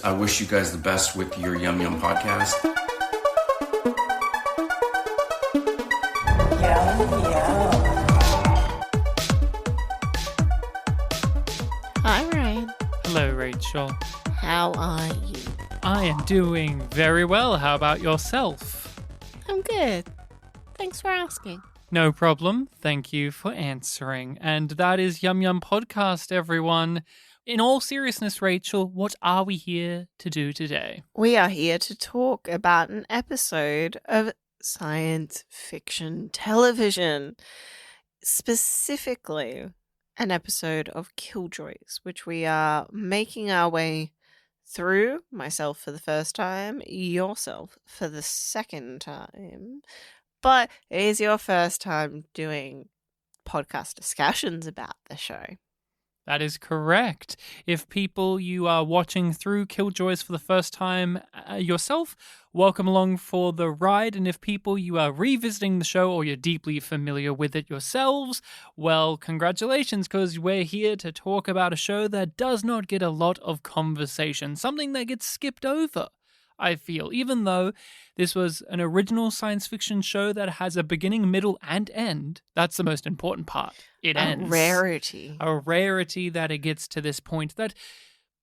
I wish you guys the best with your Yum Yum podcast. Yum, yum. Hi, Ryan. Hello, Rachel. How are you? I am doing very well. How about yourself? I'm good. Thanks for asking. No problem. Thank you for answering. And that is Yum Yum Podcast, everyone. In all seriousness, Rachel, what are we here to do today? We are here to talk about an episode of science fiction television. Specifically, an episode of Killjoys, which we are making our way through, myself for the first time, yourself for the second time. But it is your first time doing podcast discussions about the show. That is correct. If people you are watching through Killjoys for the first time yourself, welcome along for the ride. And if people you are revisiting the show or you're deeply familiar with it yourselves, well, congratulations, because we're here to talk about a show that does not get a lot of conversation, something that gets skipped over, I feel, even though this was an original science fiction show that has a beginning, middle, and end. That's the most important part. It ends. A rarity that it gets to this point that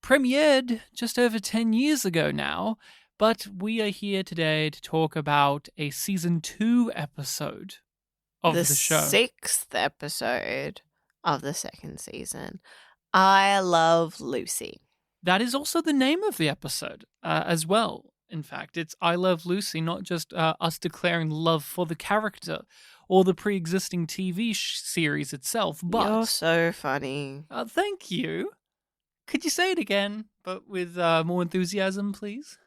premiered just over 10 years ago now. But we are here today to talk about a season 2 episode of the show. The 6th episode of the second season. I Love Lucy. That is also the name of the episode as well. In fact, it's I Love Lucy, not just us declaring love for the character or the pre-existing TV series itself. But you're so funny. Thank you. Could you say it again, but with more enthusiasm, please?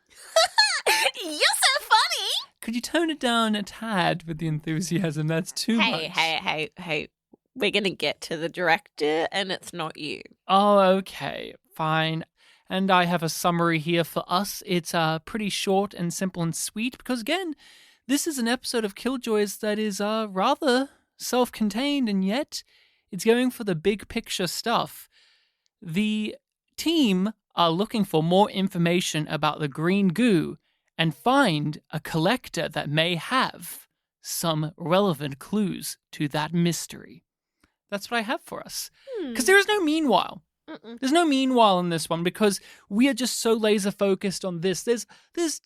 You're so funny. Could you tone it down a tad with the enthusiasm? That's too much. Hey. We're going to get to the director, and it's not you. Oh, okay. Fine. And I have a summary here for us. It's pretty short and simple and sweet because, again, this is an episode of Killjoys that is rather self-contained, and yet it's going for the big picture stuff. The team are looking for more information about the green goo and find a collector that may have some relevant clues to that mystery. That's what I have for us. Because there is no meanwhile. There's no meanwhile in this one because we are just so laser focused on this. There's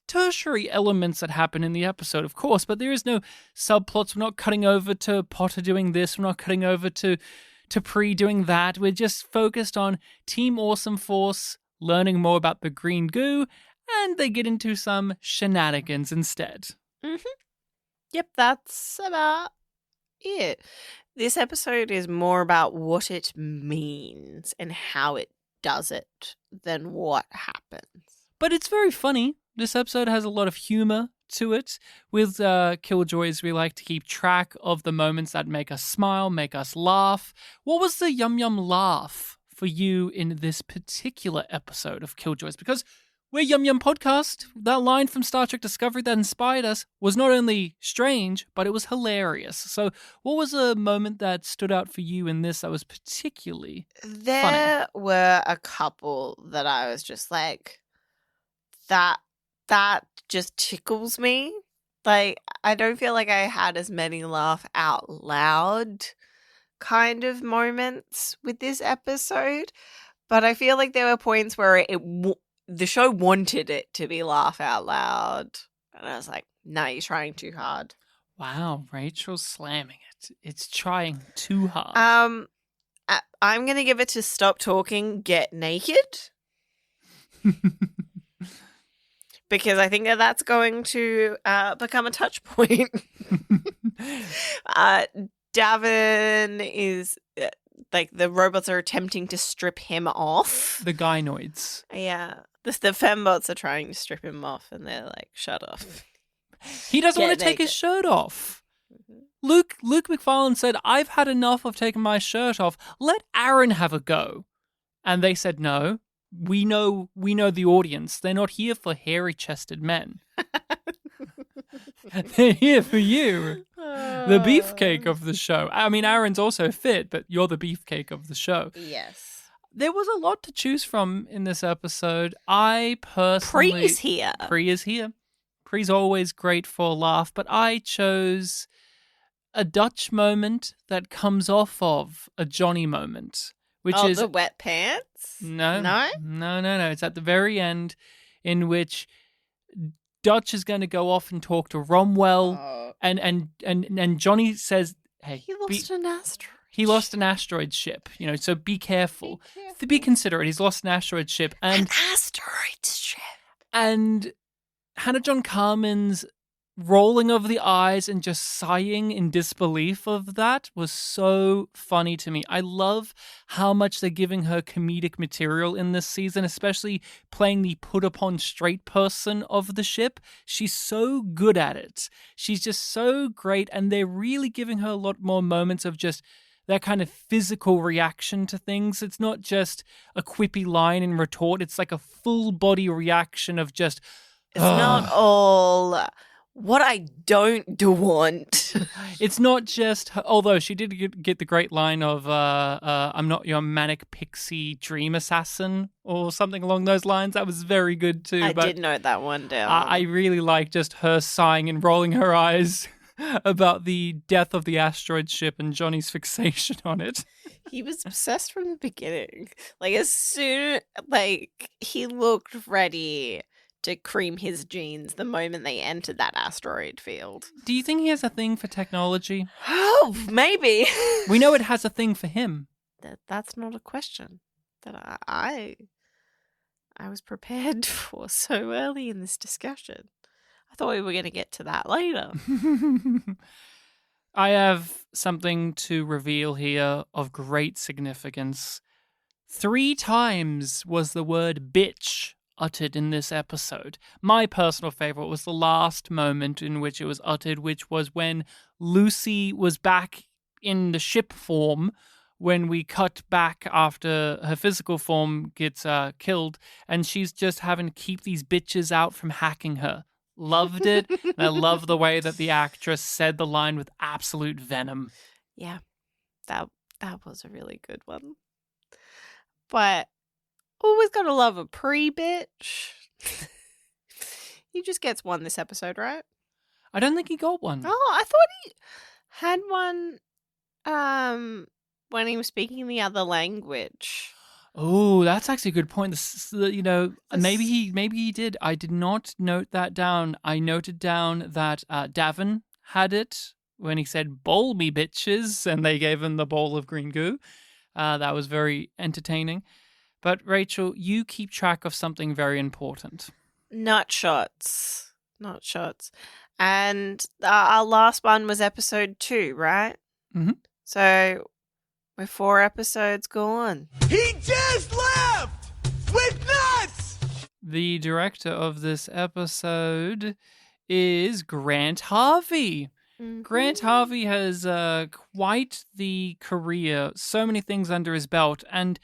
tertiary elements that happen in the episode, of course, but there is no subplots. We're not cutting over to Potter doing this. We're not cutting over to Pre doing that. We're just focused on Team Awesome Force learning more about the green goo, and they get into some shenanigans instead. Yep, that's about it. This episode is more about what it means and how it does it than what happens. But it's very funny. This episode has a lot of humor to it. With Killjoys, we like to keep track of the moments that make us smile, make us laugh. What was the yum yum laugh for you in this particular episode of Killjoys? Because we're Yum Yum Podcast. That line from Star Trek Discovery that inspired us was not only strange, but it was hilarious. So what was a moment that stood out for you in this that was particularly There funny? were a couple that I was just like, that just tickles me. Like, I don't feel like I had as many laugh out loud kind of moments with this episode, but I feel like there were points where the show wanted it to be laugh out loud. And I was like, nah, you're trying too hard. Wow, Rachel's slamming it. It's trying too hard. I'm going to give it to Stop Talking, Get Naked. Because I think that's going to become a touch point. Davin is... like, the robots are attempting to strip him off. The gynoids. Yeah. The fembots are trying to strip him off, and they're like, shut off. He doesn't want to take his shirt off. Luke McFarlane said, I've had enough of taking my shirt off. Let Aaron have a go. And they said, no, we know the audience. They're not here for hairy-chested men. They're here for you. The beefcake of the show. I mean, Aaron's also fit, but you're the beefcake of the show. Yes. there was a lot to choose from in this episode. I personally... Pre's here. Pre is here. Pre's always great for a laugh, but I chose a Dutch moment that comes off of a Johnny moment, which is... the wet pants? No. No? No. It's at the very end, in which Dutch is going to go off and talk to Romwell, and Johnny says, hey... He lost an asteroid. He lost an asteroid ship, so be careful. Be considerate. He's lost an asteroid ship. And an asteroid ship. And Hannah John-Kamen's rolling over the eyes and just sighing in disbelief of that was so funny to me. I love how much they're giving her comedic material in this season, especially playing the put-upon straight person of the ship. She's so good at it. She's just so great, and they're really giving her a lot more moments of just that kind of physical reaction to things. It's not just a quippy line and retort. It's like a full body reaction of just... It's not all what I don't want. It's not just... Although she did get the great line of, I'm not your manic pixie dream assassin or something along those lines. That was very good too. I did note that one down. I really like just her sighing and rolling her eyes about the death of the asteroid ship and Johnny's fixation on it. He was obsessed from the beginning. Like, as soon he looked ready to cream his jeans the moment they entered that asteroid field. Do you think he has a thing for technology? Oh, maybe. We know it has a thing for him. That's not a question that I was prepared for so early in this discussion. I thought we were going to get to that later. I have something to reveal here of great significance. 3 times was the word bitch uttered in this episode. My personal favorite was the last moment in which it was uttered, which was when Lucy was back in the ship form, when we cut back after her physical form gets killed, and she's just having to keep these bitches out from hacking her. Loved it. And I love the way that the actress said the line with absolute venom. Yeah, that was a really good one. But always gotta love a pre-bitch. He just gets one this episode, right? I don't think he got one. Oh, I thought he had one when he was speaking the other language. Oh, that's actually a good point. Maybe he did. I did not note that down. I noted down that Davin had it when he said, "Bowl me, bitches," and they gave him the bowl of green goo. That was very entertaining. But Rachel, you keep track of something very important. Nut shots. And our last one was episode 2, right? Mm-hmm. So we're 4 episodes gone. He just left with nuts! The director of this episode is Grant Harvey. Mm-hmm. Grant Harvey has quite the career, so many things under his belt, and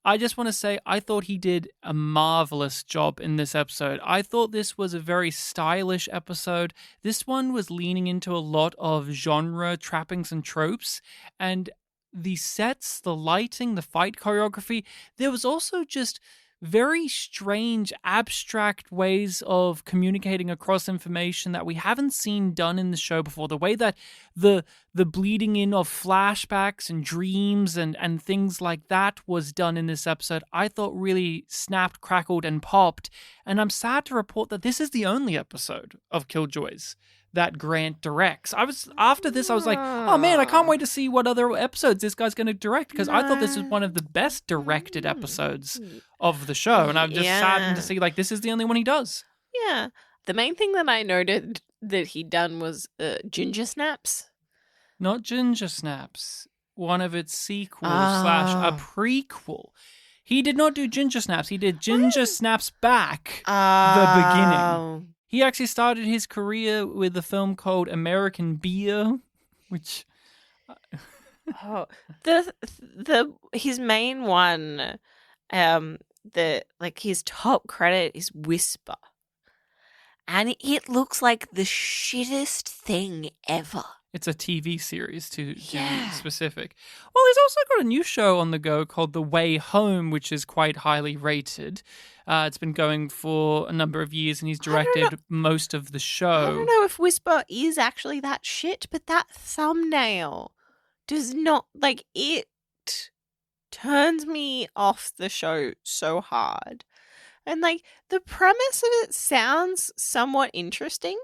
I just want to say I thought he did a marvelous job in this episode. I thought this was a very stylish episode. This one was leaning into a lot of genre trappings and tropes, and the sets, the lighting, the fight choreography, there was also just very strange, abstract ways of communicating across information that we haven't seen done in the show before. The way that the bleeding in of flashbacks and dreams and things like that was done in this episode, I thought really snapped, crackled, and popped. And I'm sad to report that this is the only episode of Killjoys that Grant directs. After this, I was like, oh man, I can't wait to see what other episodes this guy's going to direct, because I thought this was one of the best directed episodes of the show, and I'm just saddened to see this is the only one he does. Yeah. The main thing that I noted that he'd done was Ginger Snaps. Not Ginger Snaps. One of its sequels / a prequel. He did not do Ginger Snaps. He did Ginger Snaps Back, the beginning. He actually started his career with a film called American Beer, which... his main one, his top credit is Whisper. And it looks like the shittest thing ever. It's a TV series to Yeah. be specific. Well, he's also got a new show on the go called The Way Home, which is quite highly rated. It's been going for a number of years, and he's directed most of the show. I don't know if Whisper is actually that shit, but that thumbnail does not, like, it turns me off the show so hard. And, like, the premise of it sounds somewhat interesting,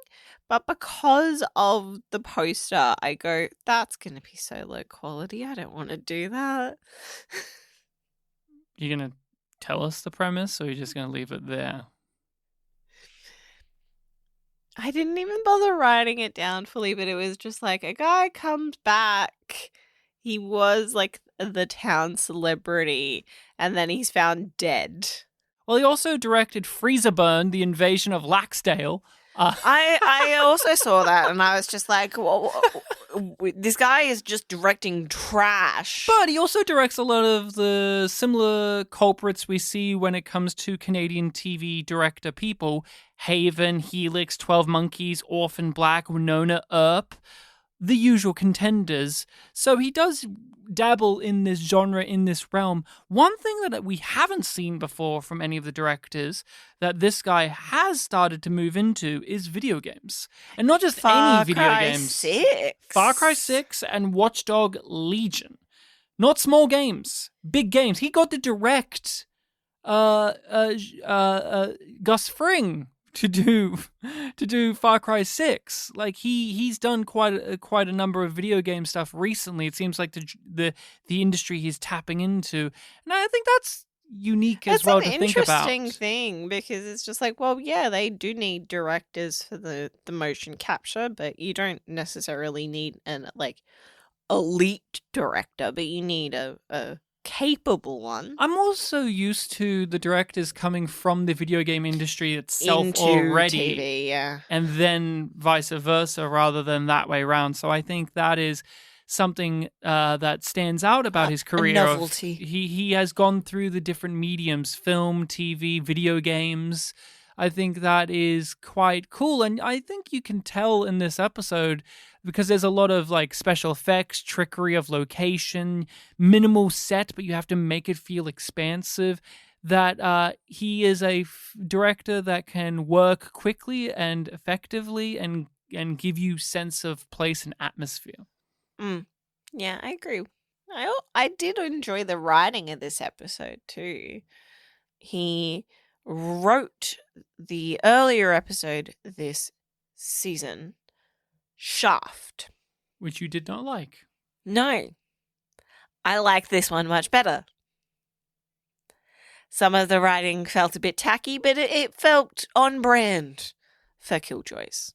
but because of the poster, I go, that's going to be so low quality. I don't want to do that. You're going to tell us the premise, or you're just going to leave it there? I didn't even bother writing it down fully, but it was just like a guy comes back. He was like the town celebrity, and then he's found dead. Well, he also directed Freezerburn, The Invasion of Laxdale. I also saw that, and I was just like, this guy is just directing trash. But he also directs a lot of the similar culprits we see when it comes to Canadian TV director people. Haven, Helix, 12 Monkeys, Orphan Black, Winona Earp, the usual contenders. So he does dabble in this genre, in this realm. One thing that we haven't seen before from any of the directors that this guy has started to move into is video games. And not just any video games. 6. Far Cry 6 and Watchdog Legion. Not small games, big games. He got to direct Gus Fring to do Far Cry 6. Like he's done quite a number of video game stuff recently. It seems like the industry he's tapping into, and I think that's unique as well to think about. It's an interesting thing because it's just like, well, yeah, they do need directors for the motion capture, but you don't necessarily need an like elite director, but you need a capable one. I'm also used to the directors coming from the video game industry itself into already, TV, yeah, and then vice versa rather than that way around. So I think that is something that stands out about his career. A novelty. He has gone through the different mediums: film, TV, video games. I think that is quite cool, and I think you can tell in this episode because there's a lot of like special effects, trickery of location, minimal set, but you have to make it feel expansive. That he is a director that can work quickly and effectively and give you sense of place and atmosphere. Yeah, I agree. I did enjoy the writing of this episode too. He wrote the earlier episode this season, Shaft. Which you did not like. No, I like this one much better. Some of the writing felt a bit tacky, but it felt on brand for Killjoys.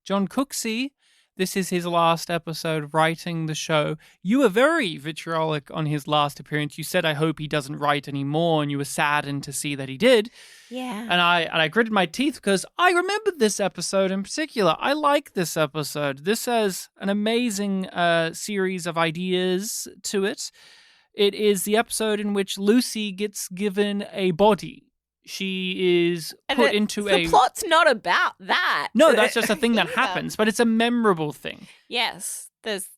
John Cooksey, this is his last episode writing the show. You were very vitriolic on his last appearance. You said, I hope he doesn't write anymore, and you were saddened to see that he did. Yeah. And I gritted my teeth because I remembered this episode in particular. I like this episode. This has an amazing series of ideas to it. It is the episode in which Lucy gets given a body. She is put into the plot's not about that. No, that's just a thing that Yeah. happens, but it's a memorable thing. Yes, there's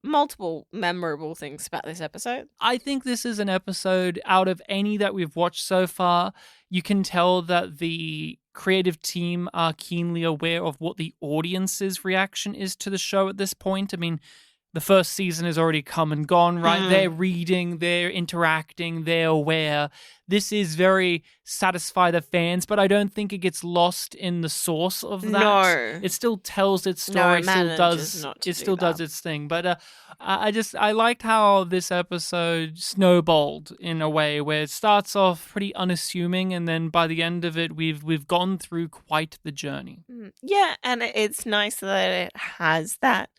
multiple memorable things about this episode. I think this is an episode out of any that we've watched so far. You can tell that the creative team are keenly aware of what the audience's reaction is to the show at this point. I mean, the first season has already come and gone, right? They're reading, they're interacting, they're aware. This is very satisfy the fans, but I don't think it gets lost in the source of that. No. It still tells its story, it still does its thing. But I liked how this episode snowballed in a way where it starts off pretty unassuming, and then by the end of it, we've gone through quite the journey. Yeah, and it's nice that it has that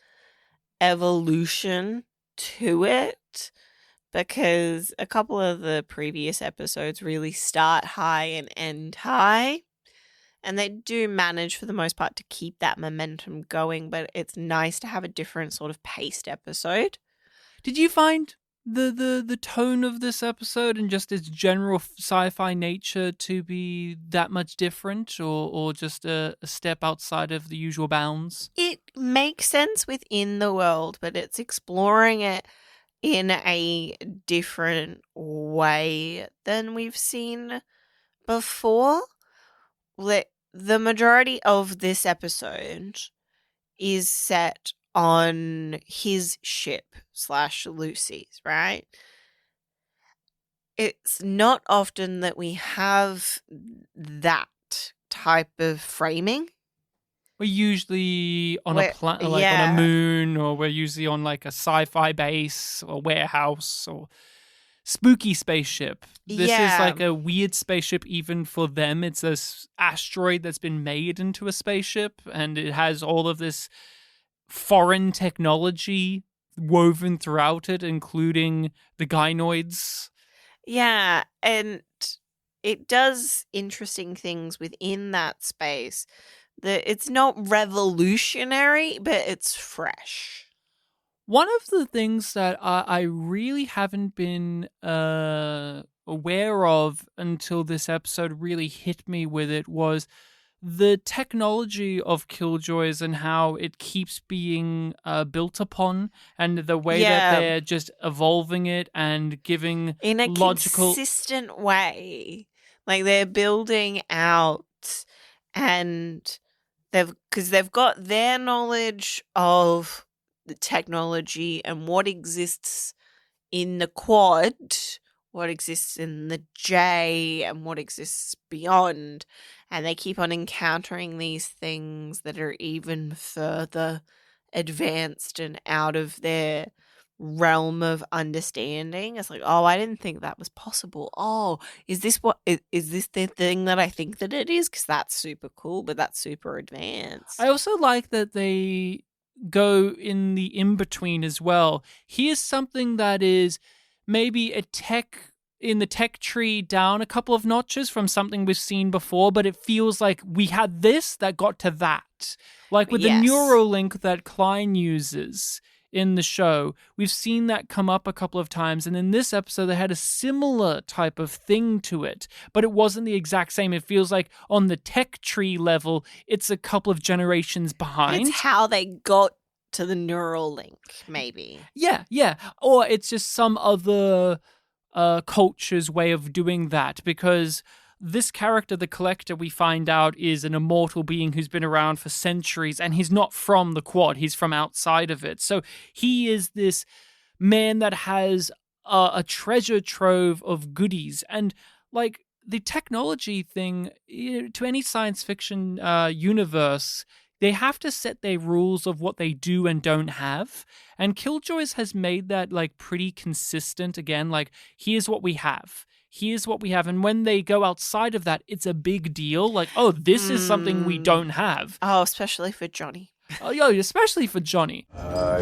evolution to it, because a couple of the previous episodes really start high and end high, and they do manage for the most part to keep that momentum going, but it's nice to have a different sort of paced episode. Did you find the tone of this episode and just its general sci-fi nature to be that much different, or just a step outside of the usual bounds? It makes sense within the world, but it's exploring it in a different way than we've seen before. The majority of this episode is set on his ship / Lucy's, right? It's not often that we have that type of framing. We're usually on We're- a planet, on yeah. a moon, or we're usually on like a sci-fi base or warehouse or spooky spaceship. This is like a weird spaceship even for them. It's this asteroid that's been made into a spaceship, and it has all of this foreign technology woven throughout it, including the gynoids. Yeah, and it does interesting things within that space. It's not revolutionary, but it's fresh. One of the things that I really haven't been aware of until this episode really hit me with it was the technology of Killjoys and how it keeps being built upon, and the way that they're just evolving it and giving in a logical, consistent way. Like they're building out, and they've got their knowledge of the technology and what exists in the quad, what exists in the J, and what exists beyond. And they keep on encountering these things that are even further advanced and out of their realm of understanding. It's like, oh, I didn't think that was possible. Oh, is this the thing that I think that it is? Because that's super cool, but that's super advanced. I also like that they go in the in-between as well. Here's something that is maybe a tech in the tech tree down a couple of notches from something we've seen before, but it feels like we had this that got to that. Like with the Neuralink that Klein uses in the show, we've seen that come up a couple of times, and in this episode they had a similar type of thing to it, but it wasn't the exact same. It feels like on the tech tree level, it's a couple of generations behind. It's how they got to the Neuralink, maybe. Yeah. Or it's just some other culture's way of doing that, because this character, the Collector, we find out is an immortal being who's been around for centuries, and he's not from the Quad, he's from outside of it. So he is this man that has a treasure trove of goodies. And like the technology thing, to any science fiction universe, they have to set their rules of what they do and don't have. And Killjoys has made that like pretty consistent. Again, like, here's what we have. Here's what we have. And when they go outside of that, it's a big deal. Like, oh, this is something we don't have. Oh, especially for Johnny. Oh, yo, especially for Johnny.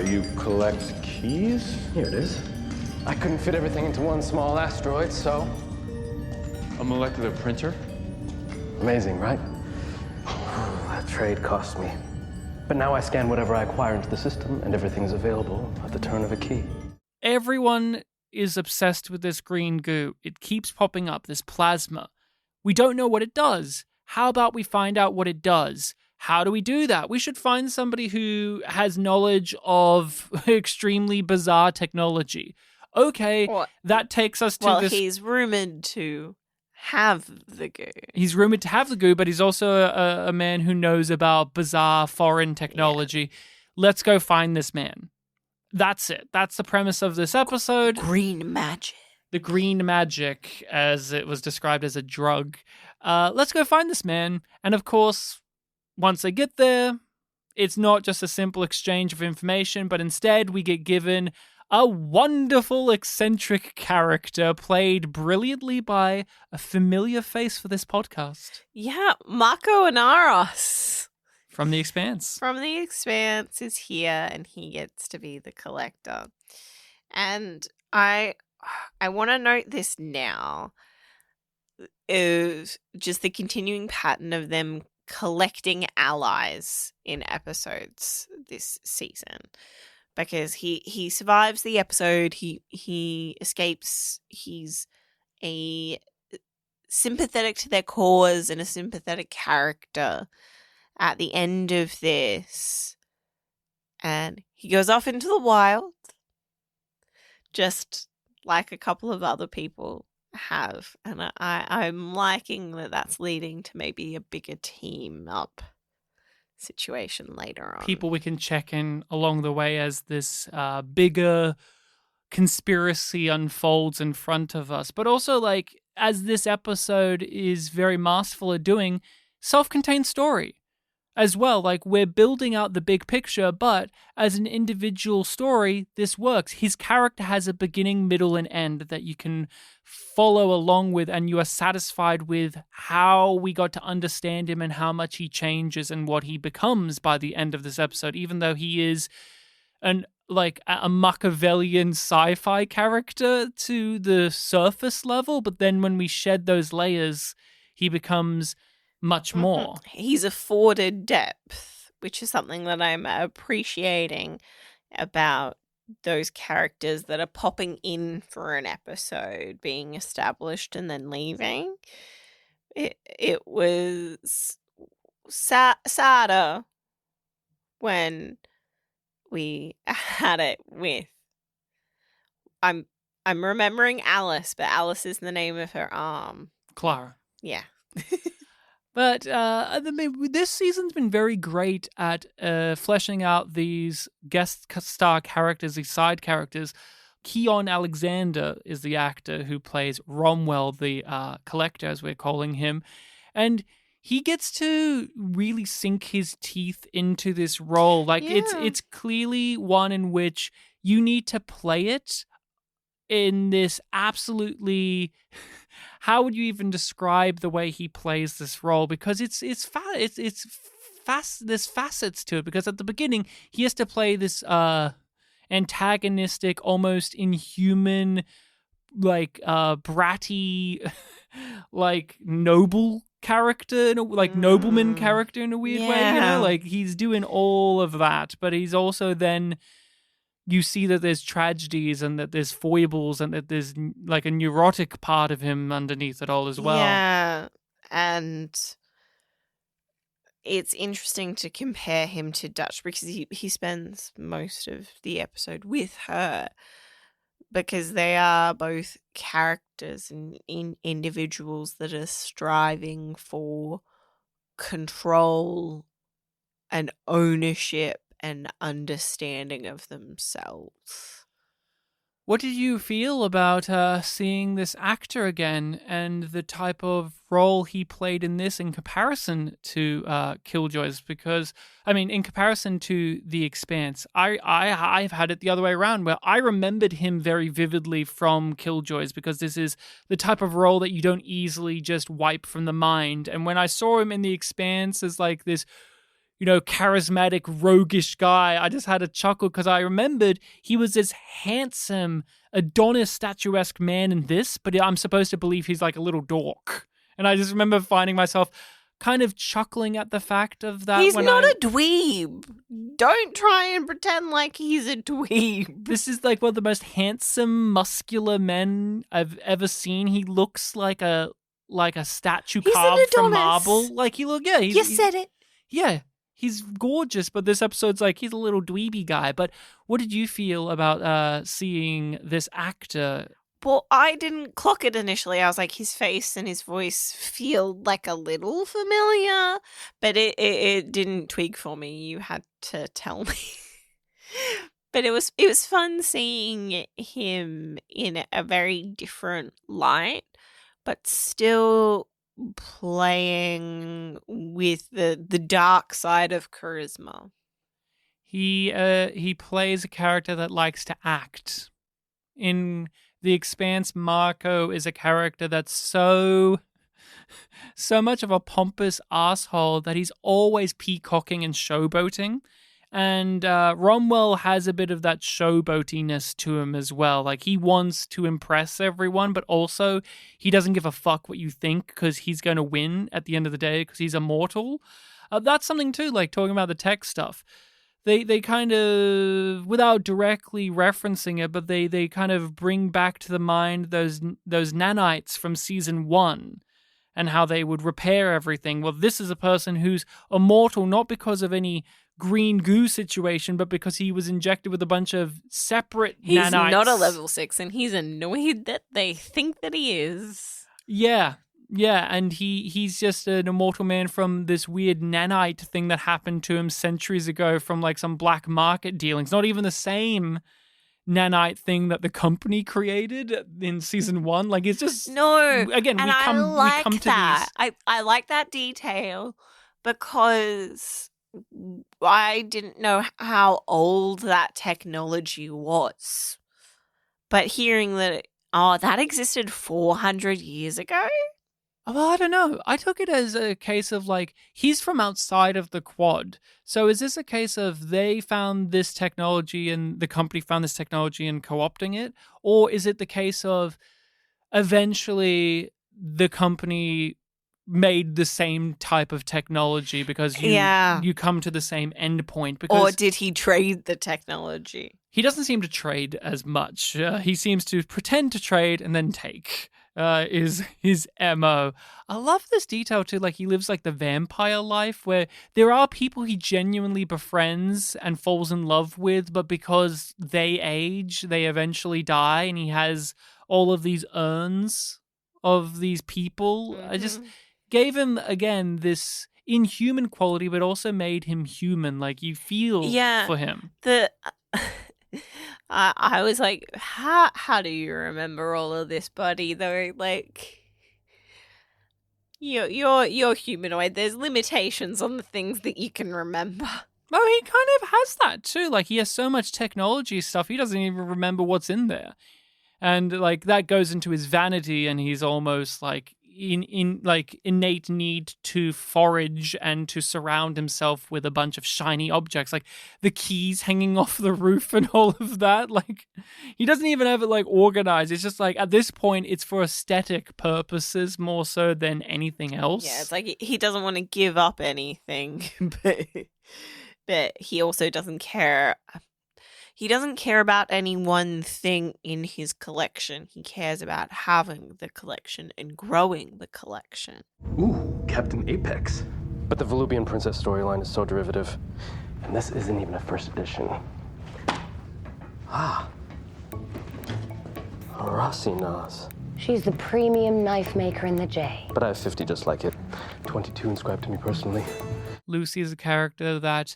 You collect keys? Here it is. I couldn't fit everything into one small asteroid, so... A molecular printer? Amazing, right? That trade cost me. But now I scan whatever I acquire into the system, and everything's available at the turn of a key. Everyone is obsessed with this green goo. It keeps popping up, this plasma. We don't know what it does. How about we find out what it does? How do we do that? We should find somebody who has knowledge of extremely bizarre technology. Okay, that takes us to well, this... he's rumored to have the goo. He's rumored to have the goo, but he's also a man who knows about bizarre foreign technology. Yeah. Let's go find this man. That's it. That's the premise of this episode. Green magic. The green magic, as it was described as a drug. Let's go find this man. And of course, once they get there, it's not just a simple exchange of information, but instead we get given a wonderful, eccentric character played brilliantly by a familiar face for this podcast. Yeah, Mako Anaros. From The Expanse. From The Expanse is here, and he gets to be the Collector. And I want to note this now, is just the continuing pattern of them collecting allies in episodes this season. because he survives the episode. He escapes. He's a sympathetic to their cause and a sympathetic character at the end of this. And he goes off into the wild, just like a couple of other people have. And I'm liking that that's leading to maybe a bigger team up situation later on. People we can check in along the way as this bigger conspiracy unfolds in front of us. But also, like, as this episode is very masterful at doing, self-contained story as well. Like, we're building out the big picture, but as an individual story, this works. His character has a beginning, middle, and end that you can follow along with, and you are satisfied with how we got to understand him and how much he changes and what he becomes by the end of this episode, even though he is a Machiavellian sci-fi character to the surface level. But then when we shed those layers, he becomes much more. He's afforded depth, which is something that I'm appreciating about those characters that are popping in for an episode, being established and then leaving. It was sadder when we had it with I'm remembering Alice, but Alice is the name of her arm. Clara. Yeah. But this season's been very great at fleshing out these guest star characters, these side characters. Keon Alexander is the actor who plays Romwell, the collector, as we're calling him. And he gets to really sink his teeth into this role. Like, it's clearly one in which you need to play it in this absolutely... How would you even describe the way he plays this role? Because there's facets to it. Because at the beginning, he has to play this antagonistic, almost inhuman, like bratty, like noble character, like nobleman character in a weird way. You know, like he's doing all of that, but he's also then. You see that there's tragedies and that there's foibles and that there's like a neurotic part of him underneath it all as well. Yeah, and it's interesting to compare him to Dutch because he spends most of the episode with her because they are both characters and individuals that are striving for control and ownership and understanding of themselves. What did you feel about seeing this actor again and the type of role he played in this in comparison to Killjoys? Because, I mean, in comparison to The Expanse, I've had it the other way around where I remembered him very vividly from Killjoys because this is the type of role that you don't easily just wipe from the mind. And when I saw him in The Expanse as like this charismatic, roguish guy, I just had a chuckle because I remembered he was this handsome, Adonis statuesque man in this, but I'm supposed to believe he's like a little dork. And I just remember finding myself kind of chuckling at the fact of that. He's not a dweeb. Don't try and pretend like he's a dweeb. This is like one of the most handsome, muscular men I've ever seen. He looks like a statue carved from marble. Like he look, yeah. You said it. Yeah. He's gorgeous, but this episode's like he's a little dweeby guy. But what did you feel about seeing this actor? Well, I didn't clock it initially. I was like, his face and his voice feel like a little familiar, but it didn't twig for me. You had to tell me. But it was fun seeing him in a very different light, but still playing with the dark side of charisma. He plays a character that likes to act. In The Expanse, Marco is a character that's so much of a pompous asshole that he's always peacocking and showboating. And Romwell has a bit of that showboatiness to him as well. Like, he wants to impress everyone, but also he doesn't give a fuck what you think because he's going to win at the end of the day because he's immortal. That's something too, like talking about the tech stuff. they kind of, without directly referencing it, but they kind of bring back to the mind those nanites from season 1 and how they would repair everything. Well, this is a person who's immortal not because of any green goo situation, but because he was injected with a bunch of separate He's nanites. not a level 6, and he's annoyed that they think that he is. Yeah, and he's just an immortal man from this weird nanite thing that happened to him centuries ago from like some black market dealings. Not even the same nanite thing that the company created in season 1. Like, it's just No. Again, and we come to that. these. I like that detail because I didn't know how old that technology was. But hearing that, that existed 400 years ago? Well, I don't know. I took it as a case of like, he's from outside of the quad. So is this a case of they found this technology and the company found this technology and co-opting it? Or is it the case of eventually the company made the same type of technology because you come to the same endpoint? Because Or did he trade the technology? he doesn't seem to trade as much. He seems to pretend to trade and then take. Is his MO. I love this detail too, like he lives like the vampire life where there are people he genuinely befriends and falls in love with, but because they age, they eventually die, and he has all of these urns of these people. I just gave him, again, this inhuman quality, but also made him human. Like, you feel for him. I was like, how do you remember all of this, buddy? Though, like, you're humanoid. There's limitations on the things that you can remember. Well, he kind of has that too. Like, he has so much technology stuff, he doesn't even remember what's in there. And like that goes into his vanity, and he's almost like in like innate need to forage and to surround himself with a bunch of shiny objects, like the keys hanging off the roof and all of that. Like, he doesn't even have it like organized. It's just like at this point it's for aesthetic purposes more so than anything else. Yeah, it's like he doesn't want to give up anything, but he also doesn't care. He doesn't care about any one thing in his collection. He cares about having the collection and growing the collection. Ooh, Captain Apex. But the Volubian Princess storyline is so derivative. And this isn't even a first edition. Rossinaz. She's the premium knife maker in the J. But I have 50 just like it. 22 inscribed to me personally. Lucy is a character that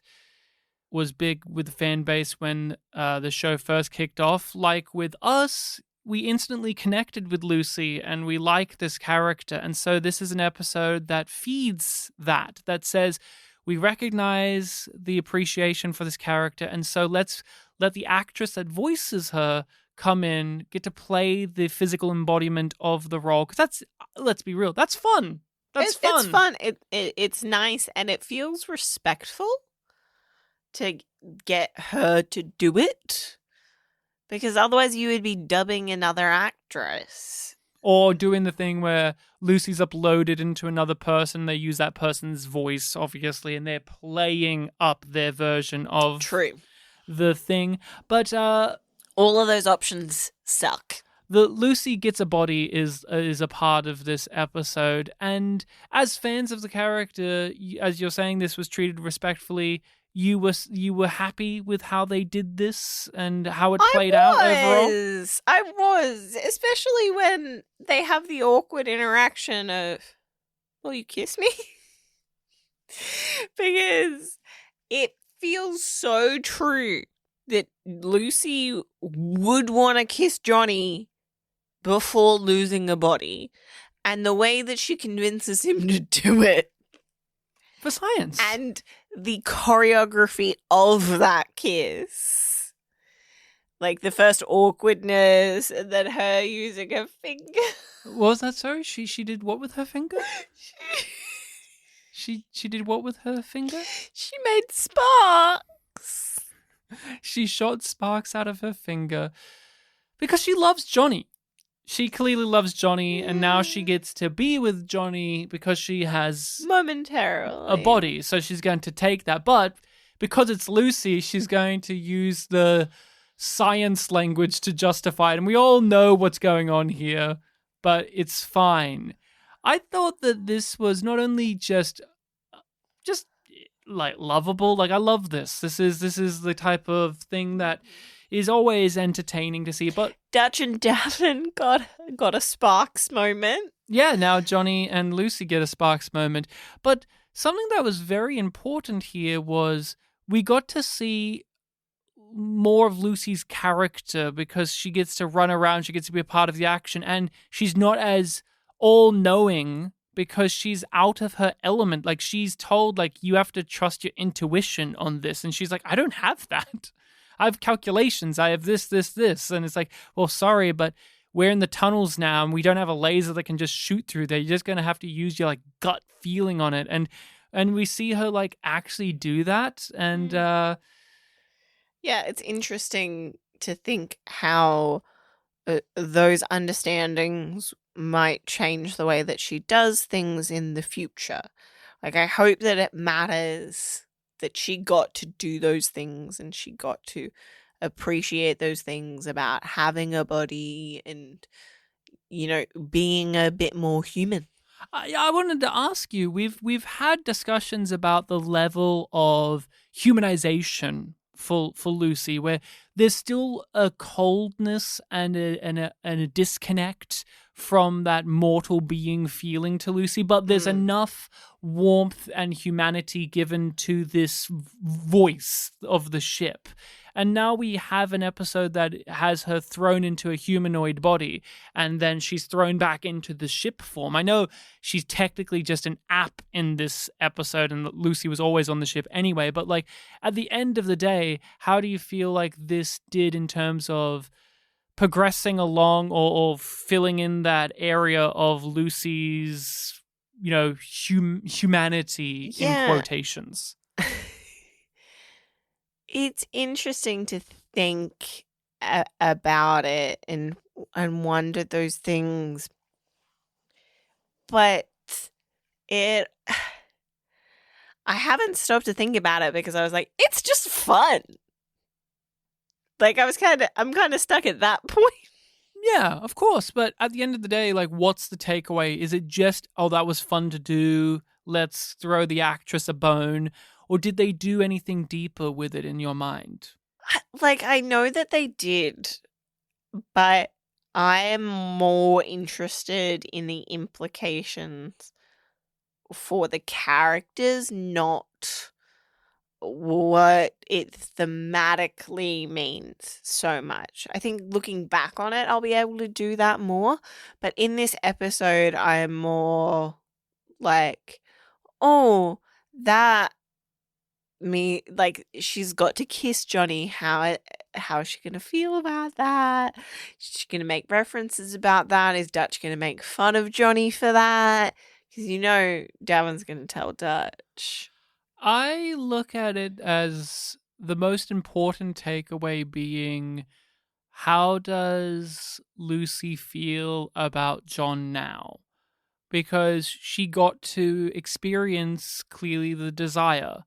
was big with the fan base when the show first kicked off. Like with us, we instantly connected with Lucy and we like this character. And so this is an episode that feeds that says we recognize the appreciation for this character. And so let's let the actress that voices her come in, get to play the physical embodiment of the role. Because that's, let's be real, that's fun. It's fun. It's fun. It's nice, and it feels respectful to get her to do it, because otherwise you would be dubbing another actress. Or doing the thing where Lucy's uploaded into another person, they use that person's voice, obviously, and they're playing up their version of the thing. But all of those options suck. The Lucy Gets a Body is a part of this episode, and as fans of the character, as you're saying, this was treated respectfully. You were happy with how they did this and how it played out overall? I was, especially when they have the awkward interaction of, will you kiss me? Because it feels so true that Lucy would want to kiss Johnny before losing a body. And the way that she convinces him to do it. For science. And the choreography of that kiss. Like the first awkwardness and then her using her finger. Was that so? She did what with her finger? She did what with her finger? She made sparks. She shot sparks out of her finger because she loves Johnny. She clearly loves Johnny, and now she gets to be with Johnny because she has momentarily a body. So she's going to take that. But because it's Lucy, she's going to use the science language to justify it. And we all know what's going on here, but it's fine. I thought that this was not only just like lovable. Like, I love this. This is the type of thing that is always entertaining to see. But Dutch and Davin got a Sparks moment. yeah, now Johnny and Lucy get a Sparks moment. But something that was very important here was we got to see more of Lucy's character because she gets to run around, she gets to be a part of the action, and she's not as all-knowing because she's out of her element. Like, she's told, like, you have to trust your intuition on this, and she's like, I don't have that. I have calculations, I have this, and it's like, well, sorry, but we're in the tunnels now, and we don't have a laser that can just shoot through there. You're just going to have to use your, like, gut feeling on it, and we see her, like, actually do that, and Yeah, it's interesting to think how those understandings might change the way that she does things in the future. Like, I hope that it matters that she got to do those things and she got to appreciate those things about having a body and, you know, being a bit more human. I wanted to ask you, we've had discussions about the level of humanization for Lucy, where there's still a coldness and a disconnect from that mortal being feeling to Lucy, but there's enough warmth and humanity given to this voice of the ship. And now we have an episode that has her thrown into a humanoid body, and then she's thrown back into the ship form. I know she's technically just an app in this episode, and Lucy was always on the ship anyway, but like at the end of the day, how do you feel like this did in terms of progressing along or filling in that area of Lucy's, you know, humanity in quotations? It's interesting to think about it and wonder those things, but I haven't stopped to think about it because I was like, it's just fun. Like, I'm kind of stuck at that point. Yeah, of course. But at the end of the day, like, what's the takeaway? Is it just, oh, that was fun to do, let's throw the actress a bone? Or did they do anything deeper with it in your mind? Like, I know that they did, but I am more interested in the implications for the characters, not what it thematically means so much. I think looking back on it, I'll be able to do that more. But in this episode, I am more like, oh, that like, she's got to kiss Johnny. How is she gonna feel about that? Is she gonna make references about that? Is Dutch gonna make fun of Johnny for that? Because you know Davin's gonna tell Dutch. I look at it as the most important takeaway being, how does Lucy feel about John now? Because she got to experience clearly the desire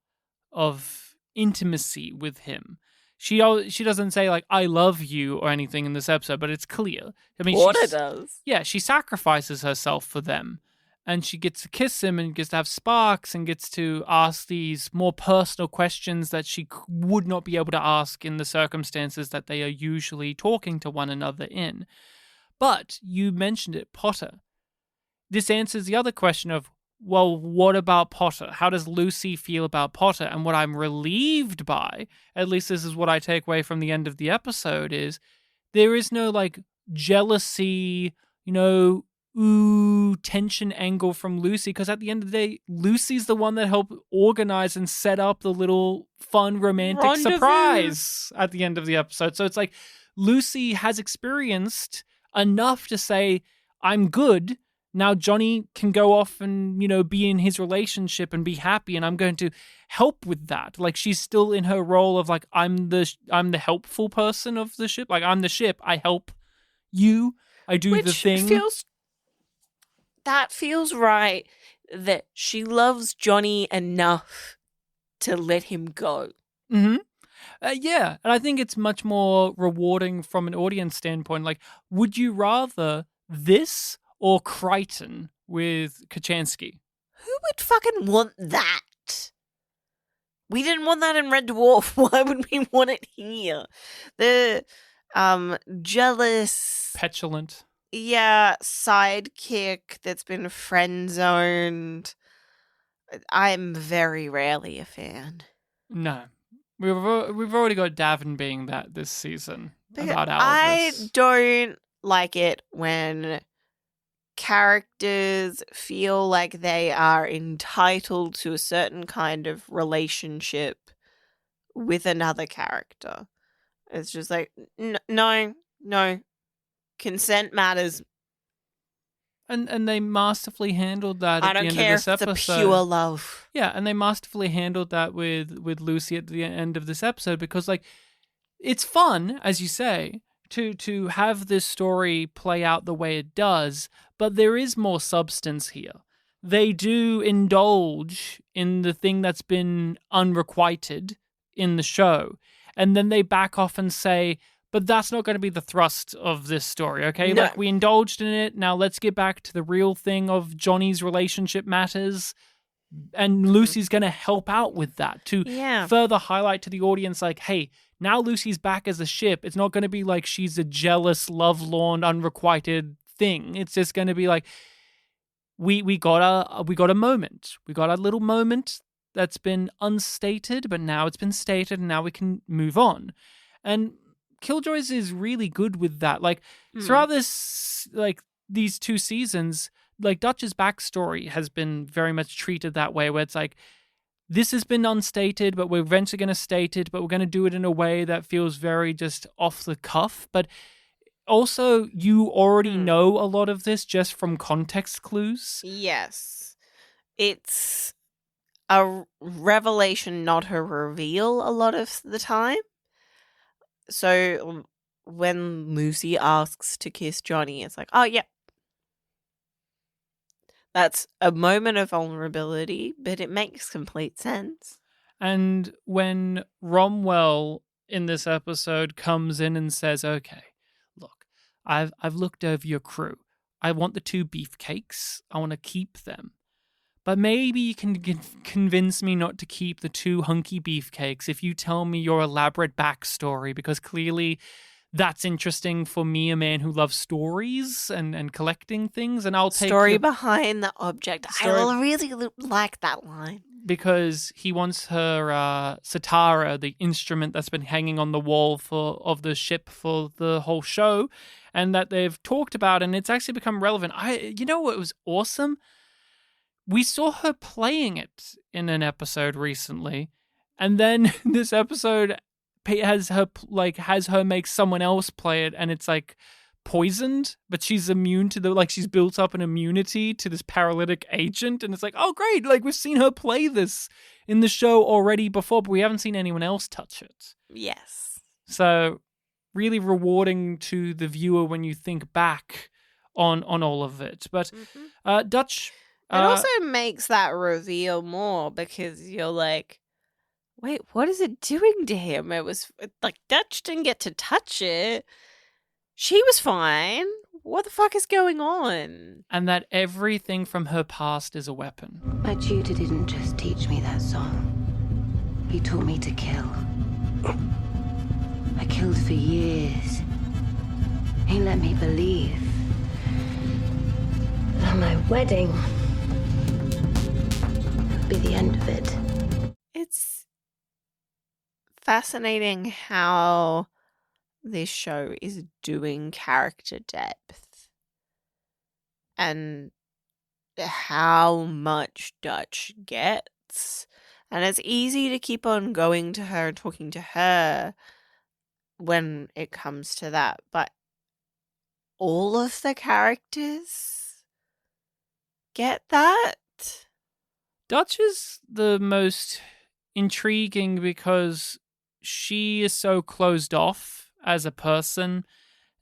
of intimacy with him. She doesn't say, like, I love you or anything in this episode, but it's clear. I mean, Porter does. Yeah, she sacrifices herself for them. And she gets to kiss him and gets to have sparks and gets to ask these more personal questions that she would not be able to ask in the circumstances that they are usually talking to one another in. But you mentioned it, Potter. This answers the other question of, well, what about Potter? How does Lucy feel about Potter? And what I'm relieved by, at least this is what I take away from the end of the episode, is there is no, like, jealousy, you know, tension angle from Lucy, because at the end of the day, Lucy's the one that helped organize and set up the little fun romantic surprise at the end of the episode. So it's like Lucy has experienced enough to say, I'm good. Now Johnny can go off and, you know, be in his relationship and be happy, and I'm going to help with that. Like, she's still in her role of, like, I'm the helpful person of the ship. Like, I'm the ship. I help you. I do the thing. That feels right, that she loves Johnny enough to let him go. Mm-hmm. Yeah, and I think it's much more rewarding from an audience standpoint. Like, would you rather this or Crichton with Kachansky? Who would fucking want that? We didn't want that in Red Dwarf. Why would we want it here? The jealous, Petulant. sidekick that's been friend zoned. I'm very rarely a fan. No. We've already got Davin being that this season about I Alvis. don't like it when characters feel like they are entitled to a certain kind of relationship with another character. It's just like, no. Consent matters. And they masterfully handled that I at the don't end care of this if it's episode. a pure love. Yeah, and they masterfully handled that with Lucy at the end of this episode because, like, it's fun, as you say, to have this story play out the way it does, but there is more substance here. They do indulge in the thing that's been unrequited in the show, and then they back off and say, but that's not going to be the thrust of this story, okay? No. Like, we indulged in it, now let's get back to the real thing of Johnny's relationship matters, and Lucy's going to help out with that to further highlight to the audience, like, hey, now Lucy's back as a ship. It's not going to be like she's a jealous, lovelorn, unrequited thing. It's just going to be like, we got a moment. We got a little moment that's been unstated, but now it's been stated, and now we can move on. And Killjoys is really good with that. Like, throughout this, like, these 2 seasons, like, Dutch's backstory has been very much treated that way, where it's like, this has been unstated, but we're eventually going to state it, but we're going to do it in a way that feels very just off the cuff. But also, you already know a lot of this just from context clues. Yes. It's a revelation, not a reveal a lot of the time. So when Lucy asks to kiss Johnny, it's like, oh, yeah. That's a moment of vulnerability, but it makes complete sense. And when Romwell in this episode comes in and says, okay, look, I've looked over your crew. I want the 2 beefcakes. I want to keep them. But maybe you can convince me not to keep the 2 hunky beefcakes if you tell me your elaborate backstory, because clearly that's interesting for me, a man who loves stories and collecting things, and I'll take story behind the object. Story- I really like that line. because he wants her Satara, the instrument that's been hanging on the wall of the ship for the whole show, and that they've talked about, and it's actually become relevant. You know what was awesome? We saw her playing it in an episode recently, and then this episode has her make someone else play it, and it's like poisoned, but she's immune to she's built up an immunity to this paralytic agent, and it's like, oh great, like we've seen her play this in the show already before, but we haven't seen anyone else touch it. Yes. So really rewarding to the viewer when you think back on all of it. But Dutch... It also makes that reveal more, because you're like, wait, what is it doing to him? It was like Dutch didn't get to touch it. She was fine. What the fuck is going on? And that everything from her past is a weapon. My tutor didn't just teach me that song. He taught me to kill. I killed for years. He let me believe that my wedding would be the end of it. It's fascinating how this show is doing character depth and how much Dutch gets. And it's easy to keep on going to her and talking to her when it comes to that. But all of the characters get that. Dutch is the most intriguing because she is so closed off as a person,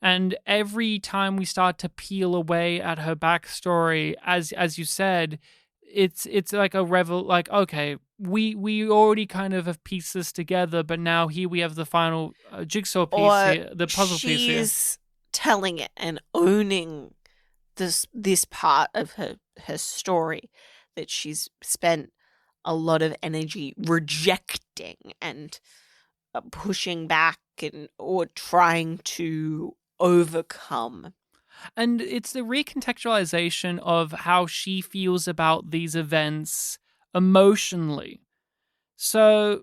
and every time we start to peel away at her backstory, as you said, it's like a okay, we already kind of have pieced this together, but now here we have the final jigsaw piece Or here, the puzzle piece here. she's telling it and owning this part of her story that she's spent a lot of energy rejecting and pushing back or trying to overcome. And it's the recontextualization of how she feels about these events emotionally. So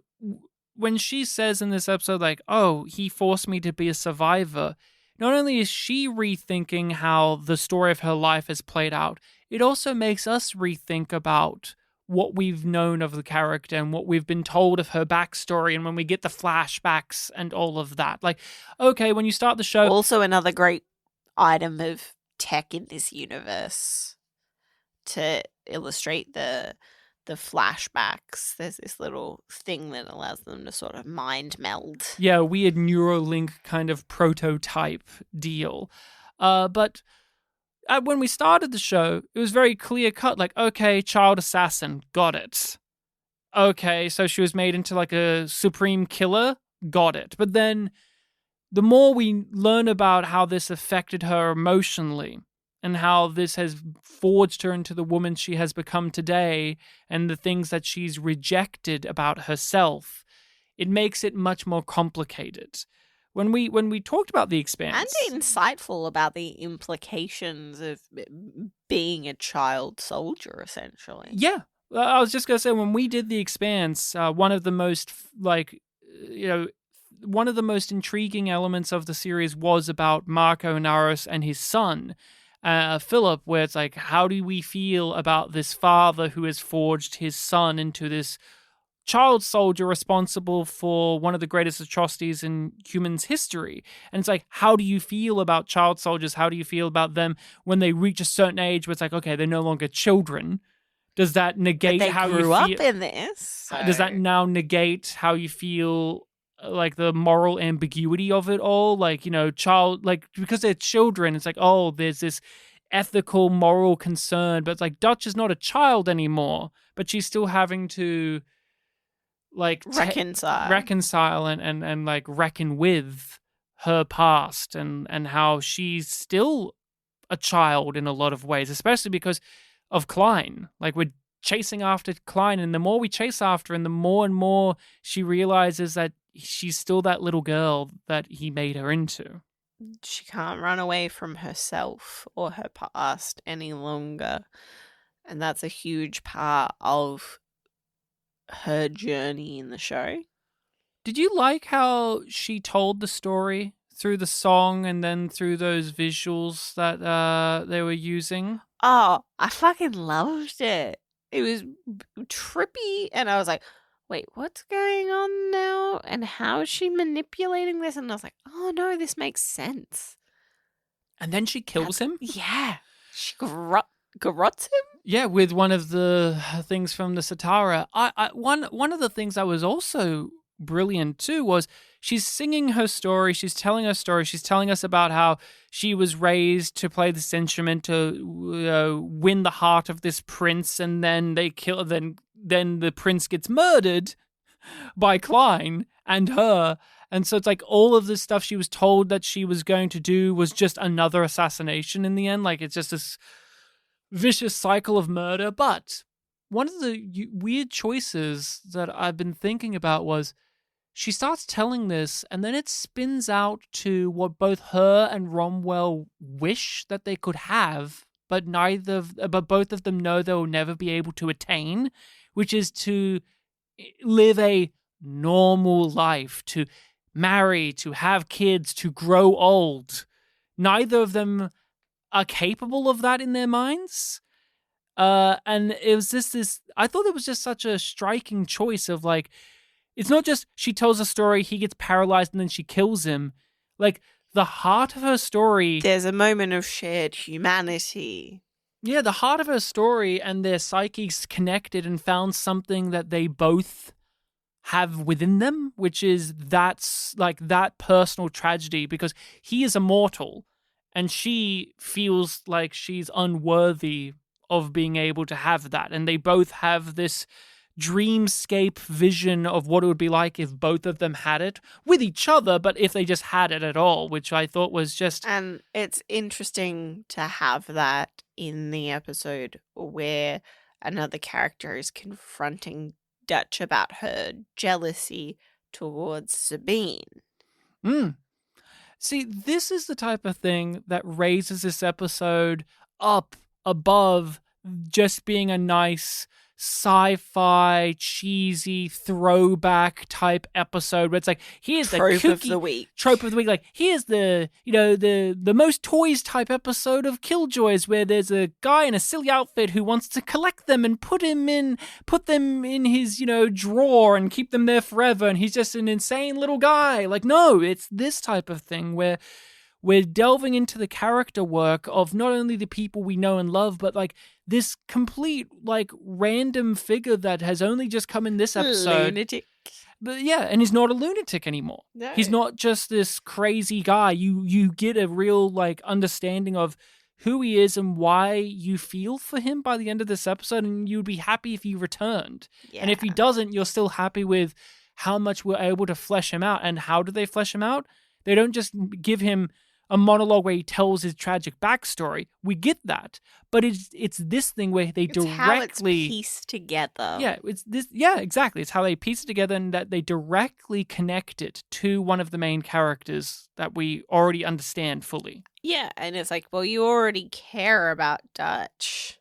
when she says in this episode, like, oh, he forced me to be a survivor, not only is she rethinking how the story of her life has played out, it also makes us rethink about what we've known of the character and what we've been told of her backstory, and when we get the flashbacks and all of that. Like, okay, when you start the show... Also another great item of tech in this universe to illustrate the flashbacks. There's this little thing that allows them to sort of mind meld. Yeah, weird Neuralink kind of prototype deal. But when we started the show, it was very clear cut, like, okay, child assassin, got it. Okay, so she was made into like a supreme killer, got it. But then the more we learn about how this affected her emotionally and how this has forged her into the woman she has become today and the things that she's rejected about herself, it makes it much more complicated. When we talked about The Expanse... And insightful about the implications of being a child soldier, essentially. Yeah. I was just going to say, when we did The Expanse, one of the most, one of the most intriguing elements of the series was about Marco Naros and his son, Philip, where it's like, how do we feel about this father who has forged his son into this child soldier responsible for one of the greatest atrocities in humans' history? And it's like, how do you feel about child soldiers? How do you feel about them when they reach a certain age where it's like, okay, they're no longer children? Does that negate how you feel? They grew up in this. So. Does that now negate how you feel, like the moral ambiguity of it all? Like, child, like, because they're children, it's like, oh, there's this ethical, moral concern, but it's like Dutch is not a child anymore, but she's still having to like reconcile and like reckon with her past and how she's still a child in a lot of ways, especially because of Klein. Like, we're chasing after Klein, and the more we chase after, and the more and more she realizes that she's still that little girl that he made her into. She can't run away from herself or her past any longer. And that's a huge part of her journey in the show. Did you like how she told the story through the song and then through those visuals that they were using? Oh, I fucking loved it. It was trippy, and I was like, wait, what's going on now? And how is she manipulating this? And I was like, oh no, this makes sense. And then she kills him? Yeah. She garrots him? Yeah, with one of the things from the Satara. One of the things that was also brilliant too was she's singing her story, she's telling her story, she's telling us about how she was raised to play this instrument to win the heart of this prince, and then they kill, then the prince gets murdered by Klein and her. And so it's like all of this stuff she was told that she was going to do was just another assassination in the end. Like, it's just this vicious cycle of murder. But one of the weird choices that I've been thinking about was she starts telling this, and then it spins out to what both her and Romwell wish that they could have, but both of them know they will never be able to attain, which is to live a normal life, to marry, to have kids, to grow old. Neither of them are capable of that in their minds. And it was this I thought it was just such a striking choice of, like, it's not just she tells a story, he gets paralyzed, and then she kills him. Like, the heart of her story... There's a moment of shared humanity. Yeah, the heart of her story and their psyches connected and found something that they both have within them, which is that's like that personal tragedy, because he is immortal and she feels like she's unworthy of being able to have that. And they both have this dreamscape vision of what it would be like if both of them had it with each other, but if they just had it at all, which I thought was just... And it's interesting to have that in the episode where another character is confronting Dutch about her jealousy towards Sabine. See, this is the type of thing that raises this episode up above just being a nice sci-fi, cheesy, throwback type episode where it's like, here's the Trope of kooky the week. trope of the week. Like, here's the, the most toys type episode of Killjoys where there's a guy in a silly outfit who wants to collect them and put them in his, drawer and keep them there forever. And he's just an insane little guy. Like, no, it's this type of thing where we're delving into the character work of not only the people we know and love, but like this complete like random figure that has only just come in this episode. Lunatic. But yeah, and he's not a lunatic anymore. No. He's not just this crazy guy. You get a real like understanding of who he is and why you feel for him by the end of this episode, and you'd be happy if he returned. Yeah. And if he doesn't, you're still happy with how much we're able to flesh him out. And how do they flesh him out? They don't just give him a monologue where he tells his tragic backstory. We get that, but it's this thing where they It's how it's pieced together. Yeah, it's this. Yeah, exactly. It's how they piece it together, and that they directly connect it to one of the main characters that we already understand fully. Yeah, and it's like, well, you already care about Dutch,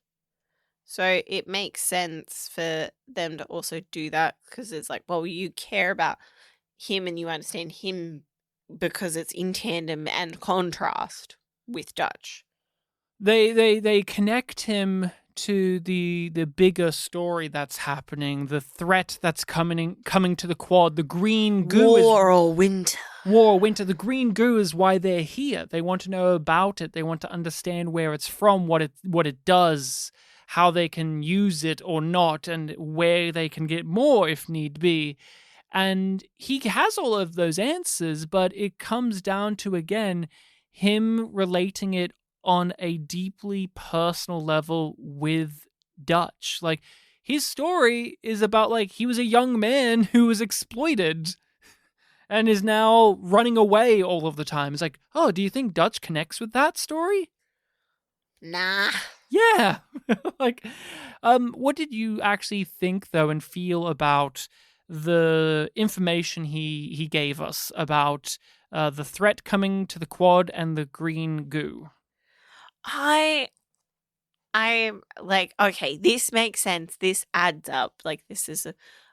so it makes sense for them to also do that, because it's like, well, you care about him and you understand him because it's in tandem and contrast with Dutch. They connect him to the bigger story that's happening, the threat that's coming to the quad. The green goo War or winter. War or winter. The green goo is why they're here. They want to know about it. They want to understand where it's from, what it does, how they can use it or not, and where they can get more if need be. And he has all of those answers, but it comes down to, again, him relating it on a deeply personal level with Dutch. Like, his story is about, like, he was a young man who was exploited and is now running away all of the time. It's like, oh, do you think Dutch connects with that story? Nah. Yeah. Like, what did you actually think, though, and feel about the information he gave us about the threat coming to the quad and the green goo? I'm like, okay, this makes sense. This adds up. Like, this is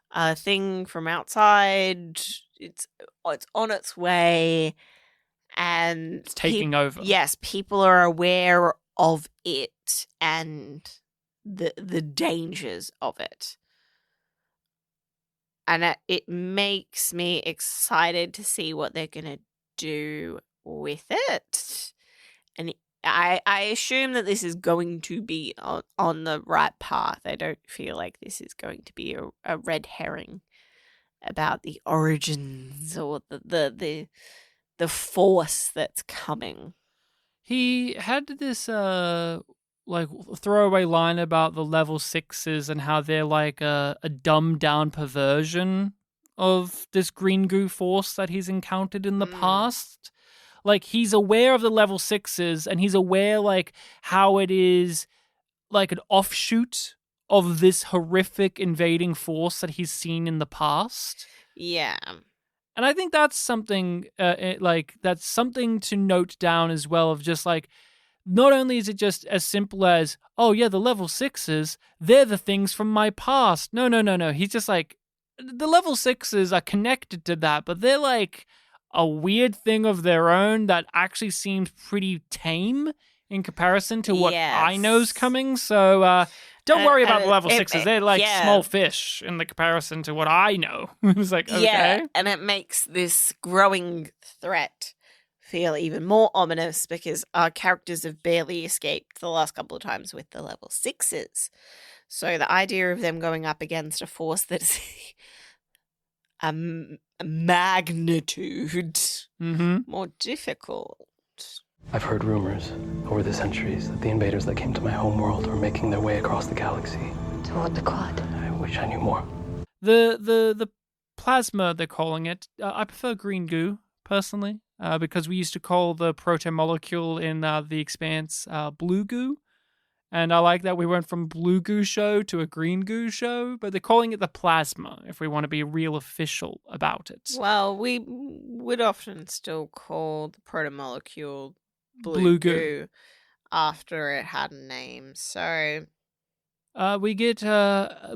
a thing from outside. It's on its way, and It's taking over. Yes, people are aware of it and the dangers of it. And it makes me excited to see what they're going to do with it. And I assume that this is going to be on the right path. I don't feel like this is going to be a red herring about the origins or the force that's coming. He had this like throwaway line about the level 6s and how they're like a dumbed down perversion of this green goo force that he's encountered in the past. Like, he's aware of the level 6s, and he's aware like how it is like an offshoot of this horrific invading force that he's seen in the past. Yeah. And I think that's something that's something to note down as well, of just like, not only is it just as simple as, oh yeah, the level 6s, they're the things from my past. No. He's just like, the level 6s are connected to that, but they're like a weird thing of their own that actually seems pretty tame in comparison to what I know's coming. So don't worry about the level 6s. They're like small fish in the comparison to what I know. It's like, okay. Yeah, and it makes this growing threat feel even more ominous because our characters have barely escaped the last couple of times with the level 6s. So the idea of them going up against a force that's a magnitude more difficult. I've heard rumors over the centuries that the invaders that came to my homeworld were making their way across the galaxy. Toward the quad. I wish I knew more. The plasma, they're calling it. I prefer green goo, personally, because we used to call the proto-molecule in The Expanse blue goo. And I like that we went from blue goo show to a green goo show, but they're calling it the plasma if we want to be real official about it. Well, we would often still call the protomolecule Blue blue goo. goo after it had a name. So we get more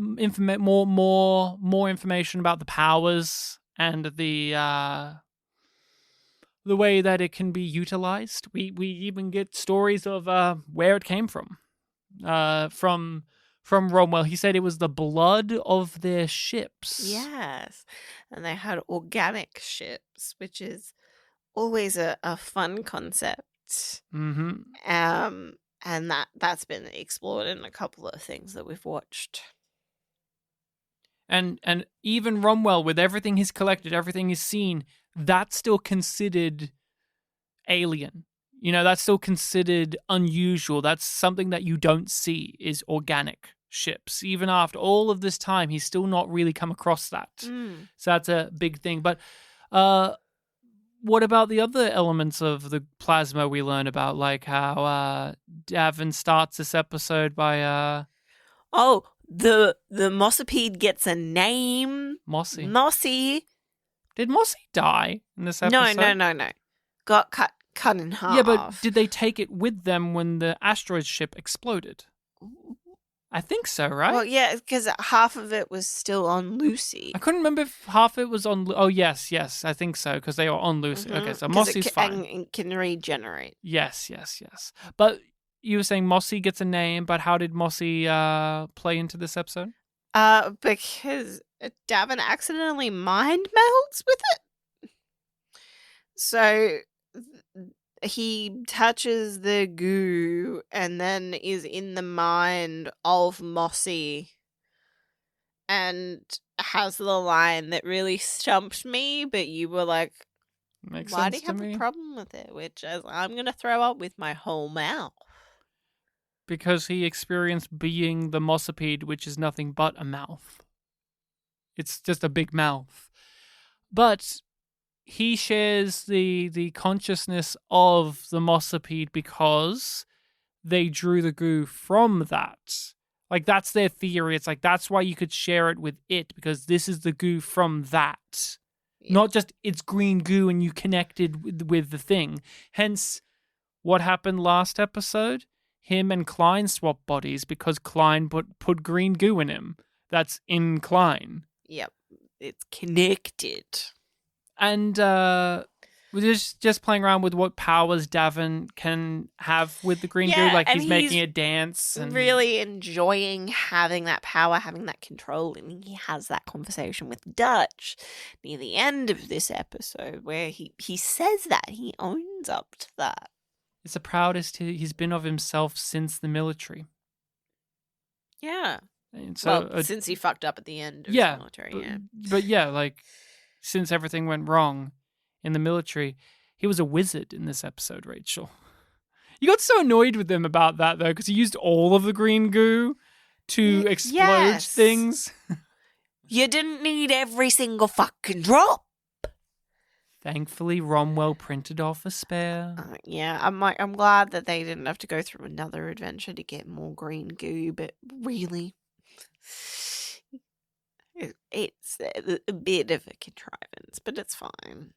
information about the powers and the way that it can be utilized. We even get stories of where it came from. From Romwell. He said it was the blood of their ships. yes, and they had organic ships, which is always a fun concept. Mm-hmm. And that's been explored in a couple of things that we've watched. And even Romwell, with everything he's collected, everything he's seen, that's still considered alien. You know, that's still considered unusual. That's something that you don't see is organic ships. Even after all of this time, he's still not really come across that. So that's a big thing. But what about the other elements of the plasma we learn about, like how Davin starts this episode by... Oh, the Mossipede gets a name. Mossy. Mossy. Did Mossy die in this episode? No. Got cut in half. Yeah, but did they take it with them when the asteroid ship exploded? I think so, right? Well, yeah, because half of it was still on Lucy. I couldn't remember if half it was on... Oh, yes, I think so, because they were on Lucy. Mhm. Okay, so 'Cause Mossy's fine. And it can regenerate. Yes. But you were saying Mossy gets a name, but how did Mossy play into this episode? Because Davin accidentally mind melds with it. So he touches the goo and then is in the mind of Mossy and has the line that really stumped me, but you were like, Makes why do sense you have to me. a problem with it? Which is, I'm going to throw up with my whole mouth. Because he experienced being the Mossipede, which is nothing but a mouth. It's just a big mouth. But he shares the consciousness of the Mossipede because they drew the goo from that. Like, that's their theory. It's like, that's why you could share it with it, because this is the goo from that. Yeah. Not just it's green goo and you connected with the thing. Hence, what happened last episode? Him and Klein swapped bodies because Klein put green goo in him. That's in Klein. Yep. It's connected. And we're just playing around with what powers Davin can have with the green goo. Like, and he's making it dance. And... really enjoying having that power, having that control. And he has that conversation with Dutch near the end of this episode where he says that. He owns up to that. It's the proudest he's been of himself since the military. Yeah. And so, since he fucked up at the end of yeah, the military, But yeah, like, since everything went wrong in the military, he was a wizard in this episode, Rachel. You got so annoyed with him about that, though, because he used all of the green goo to explode things. You didn't need every single fucking drop. Thankfully, Romwell printed off a spare. Yeah, I'm glad that they didn't have to go through another adventure to get more green goo, but really, it's a bit of a contrivance, but it's fine.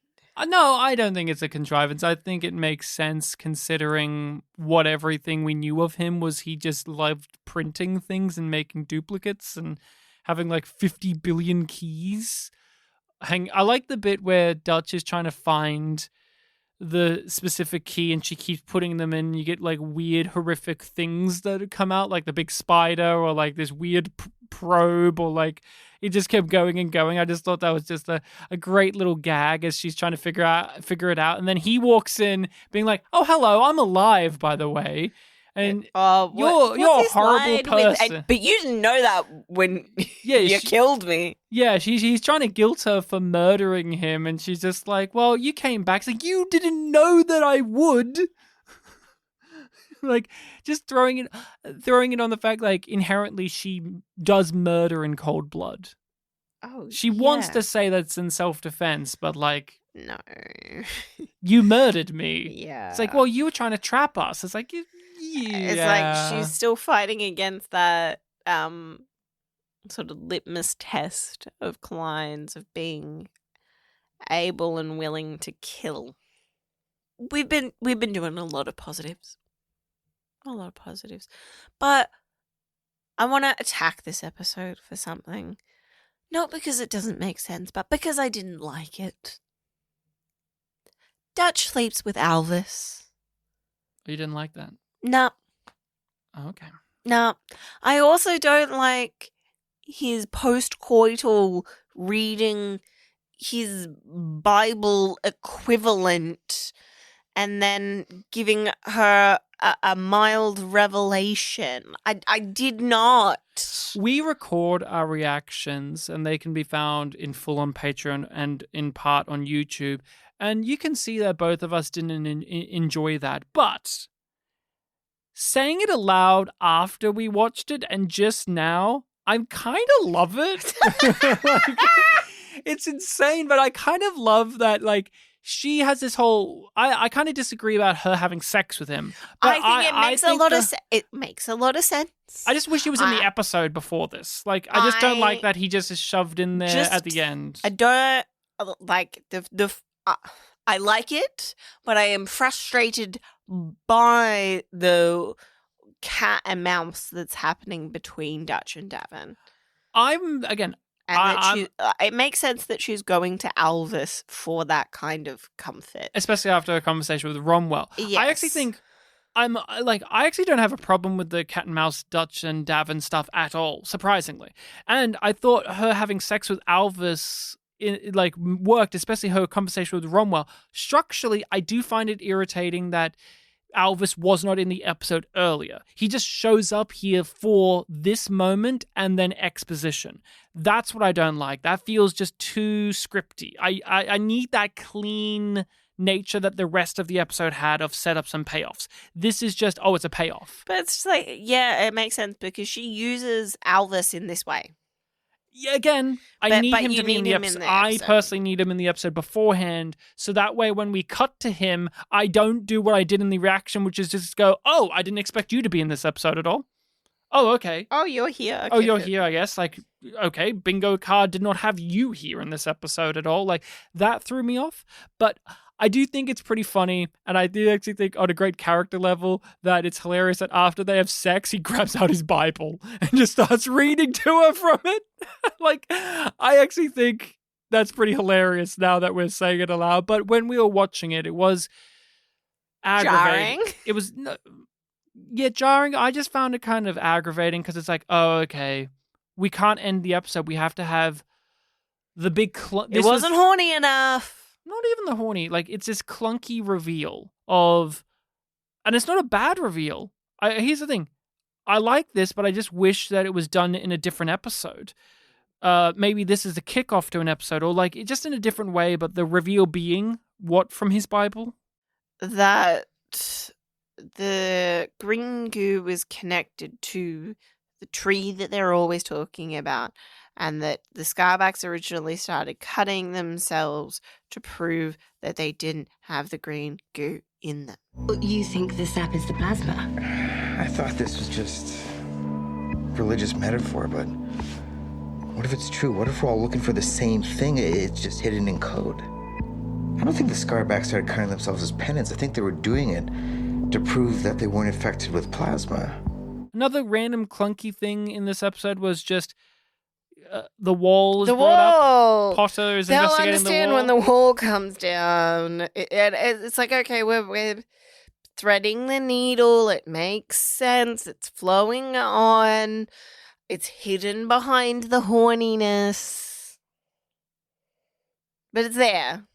No, I don't think it's a contrivance. I think it makes sense considering what everything we knew of him was. He just loved printing things and making duplicates and having like 50 billion keys. I like the bit where Dutch is trying to find the specific key and she keeps putting them in. You get like weird, horrific things that come out, like the big spider or like this weird probe, or like it just kept going and going. I just thought that was just a great little gag as she's trying to figure it out. And then he walks in being like, "Oh, hello, I'm alive, by the way." And you're a horrible person. But you didn't know that when you killed me. Yeah, he's trying to guilt her for murdering him, and she's just like, "Well, you came back." It's like, you didn't know that I would. Like, just throwing it on the fact, like, inherently she does murder in cold blood. Oh, She wants yeah. to say that's in self-defense, but, like, No. you murdered me. Yeah. It's like, well, you were trying to trap us. It's like, yeah. It's like she's still fighting against that sort of litmus test of Klein's of being able and willing to kill. We've been doing a lot of positives. But I want to attack this episode for something. Not because it doesn't make sense, but because I didn't like it. Dutch sleeps with Alvis. You didn't like that? Nah. Oh, okay. Nah. I also don't like his post-coital reading his Bible equivalent and then giving her a mild revelation. I did not. We record our reactions, and they can be found in full on Patreon and in part on YouTube. And you can see that both of us didn't enjoy that. But saying it aloud after we watched it and just now, I kind of love it. Like, it's insane, but I kind of love that, like, she has this whole... I kind of disagree about her having sex with him. But I think it makes a lot of sense. I just wish he was in the episode before this. Like, I just don't like that he just is shoved in there at the end. I don't like I like it, but I am frustrated by the cat and mouse that's happening between Dutch and Davin. It makes sense that she's going to Alvis for that kind of comfort, especially after a conversation with Romwell. Yes. I actually think I actually don't have a problem with the cat and mouse Dutch and Davin stuff at all, surprisingly. And I thought her having sex with Alvis worked, especially her conversation with Romwell. Structurally, I do find it irritating that Alvis was not in the episode earlier. He just shows up here for this moment and then exposition. That's what I don't like. That feels just too scripty. I need that clean nature that the rest of the episode had of setups and payoffs. This is just, it's a payoff. But it's like, yeah, it makes sense because she uses Alvis in this way. Yeah, again, I need him to be in the episode. I personally need him in the episode beforehand, so that way when we cut to him, I don't do what I did in the reaction, which is just go, oh, I didn't expect you to be in this episode at all. Oh, okay. Oh, you're here. Okay, oh, you're here, I guess. Like, okay, bingo card did not have you here in this episode at all. Like, that threw me off. But I do think it's pretty funny, and I do actually think on a great character level that it's hilarious that after they have sex, he grabs out his Bible and just starts reading to her from it. Like, I actually think that's pretty hilarious now that we're saying it aloud. But when we were watching it, it was aggravating. Jarring? It was, jarring. I just found it kind of aggravating because it's like, oh, okay, we can't end the episode. We have to have the big... It wasn't horny enough. Not even the horny. Like, it's this clunky reveal of... And it's not a bad reveal. Here's the thing. I like this, but I just wish that it was done in a different episode. Maybe this is the kickoff to an episode, or like just in a different way, but the reveal being what from his Bible? That the green goo is connected to the tree that they're always talking about, and that the Skybacks originally started cutting themselves to prove that they didn't have the green goo in them. You think the sap is the plasma? I thought this was just religious metaphor, but what if it's true? What if we're all looking for the same thing? It's just hidden in code. I don't think the Skybacks started cutting themselves as penance. I think they were doing it to prove that they weren't infected with plasma. Another random clunky thing in this episode was just the wall is brought up. Potter is investigating the wall. They'll understand when the wall comes down. It's like, okay, we're threading the needle. It makes sense. It's flowing on. It's hidden behind the horniness. But it's there.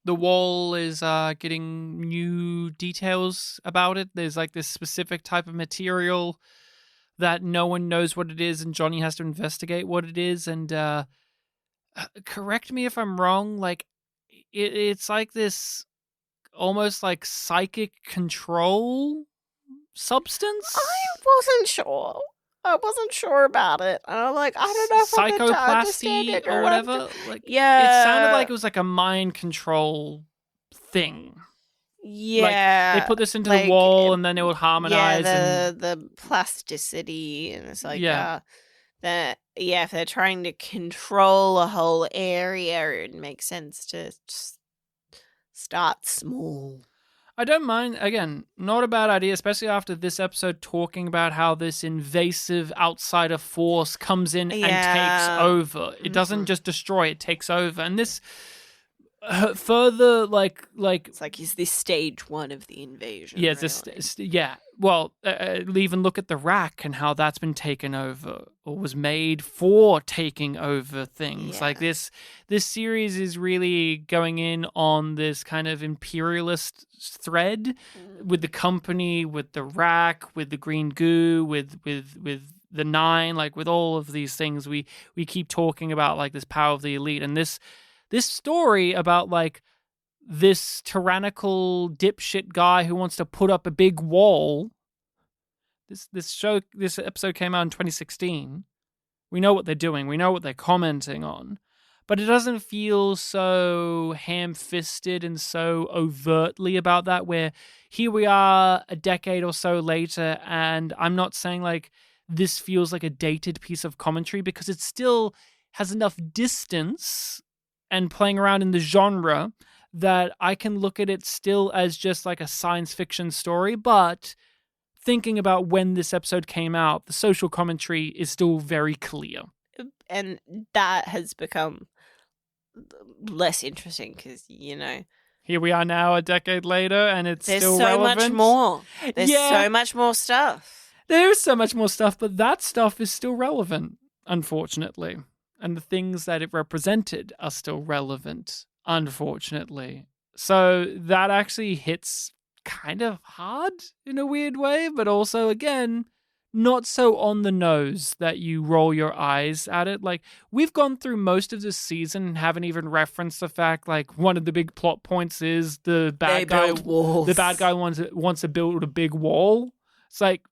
The wall is getting new details about it. There's like this specific type of material that no one knows what it is, and Johnny has to investigate what it is. And correct me if I'm wrong, like it's like this almost like psychic control substance? I wasn't sure. I wasn't sure about it. And I'm like, I don't know if I'm going to understand Psychoplasty it or whatever? Like, yeah. It sounded like it was like a mind control thing. Yeah. Like, they put this into the wall and then it would harmonize. Yeah, and the plasticity. And it's like, Yeah. if they're trying to control a whole area, it makes sense to just start small. I don't mind, again, not a bad idea, especially after this episode talking about how this invasive outsider force comes in and takes over. It doesn't just destroy, it takes over. And this further, like... It's like, is this stage one of the invasion? Yeah, really? Well, even look at the rack and how that's been taken over or was made for taking over things. Like this series is really going in on this kind of imperialist thread with the company, with the rack, with the green goo, with the nine, like with all of these things we keep talking about, like this power of the elite. And this story about like this tyrannical dipshit guy who wants to put up a big wall. This episode came out in 2016. We know what they're doing. We know what they're commenting on. But it doesn't feel so ham-fisted and so overtly about that, where here we are a decade or so later, and I'm not saying like this feels like a dated piece of commentary, because it still has enough distance and playing around in the genre that I can look at it still as just like a science fiction story, but thinking about when this episode came out, the social commentary is still very clear. And that has become less interesting because, here we are now a decade later and it's still relevant. relevant. There's so much more. There's so much more stuff. There is so much more stuff, but that stuff is still relevant, unfortunately. And the things that it represented are still relevant, unfortunately. So that actually hits kind of hard in a weird way, but also, again, not so on the nose that you roll your eyes at it. Like, we've gone through most of this season and haven't even referenced the fact, like, one of the big plot points is the bad guy wants to build a big wall. It's like,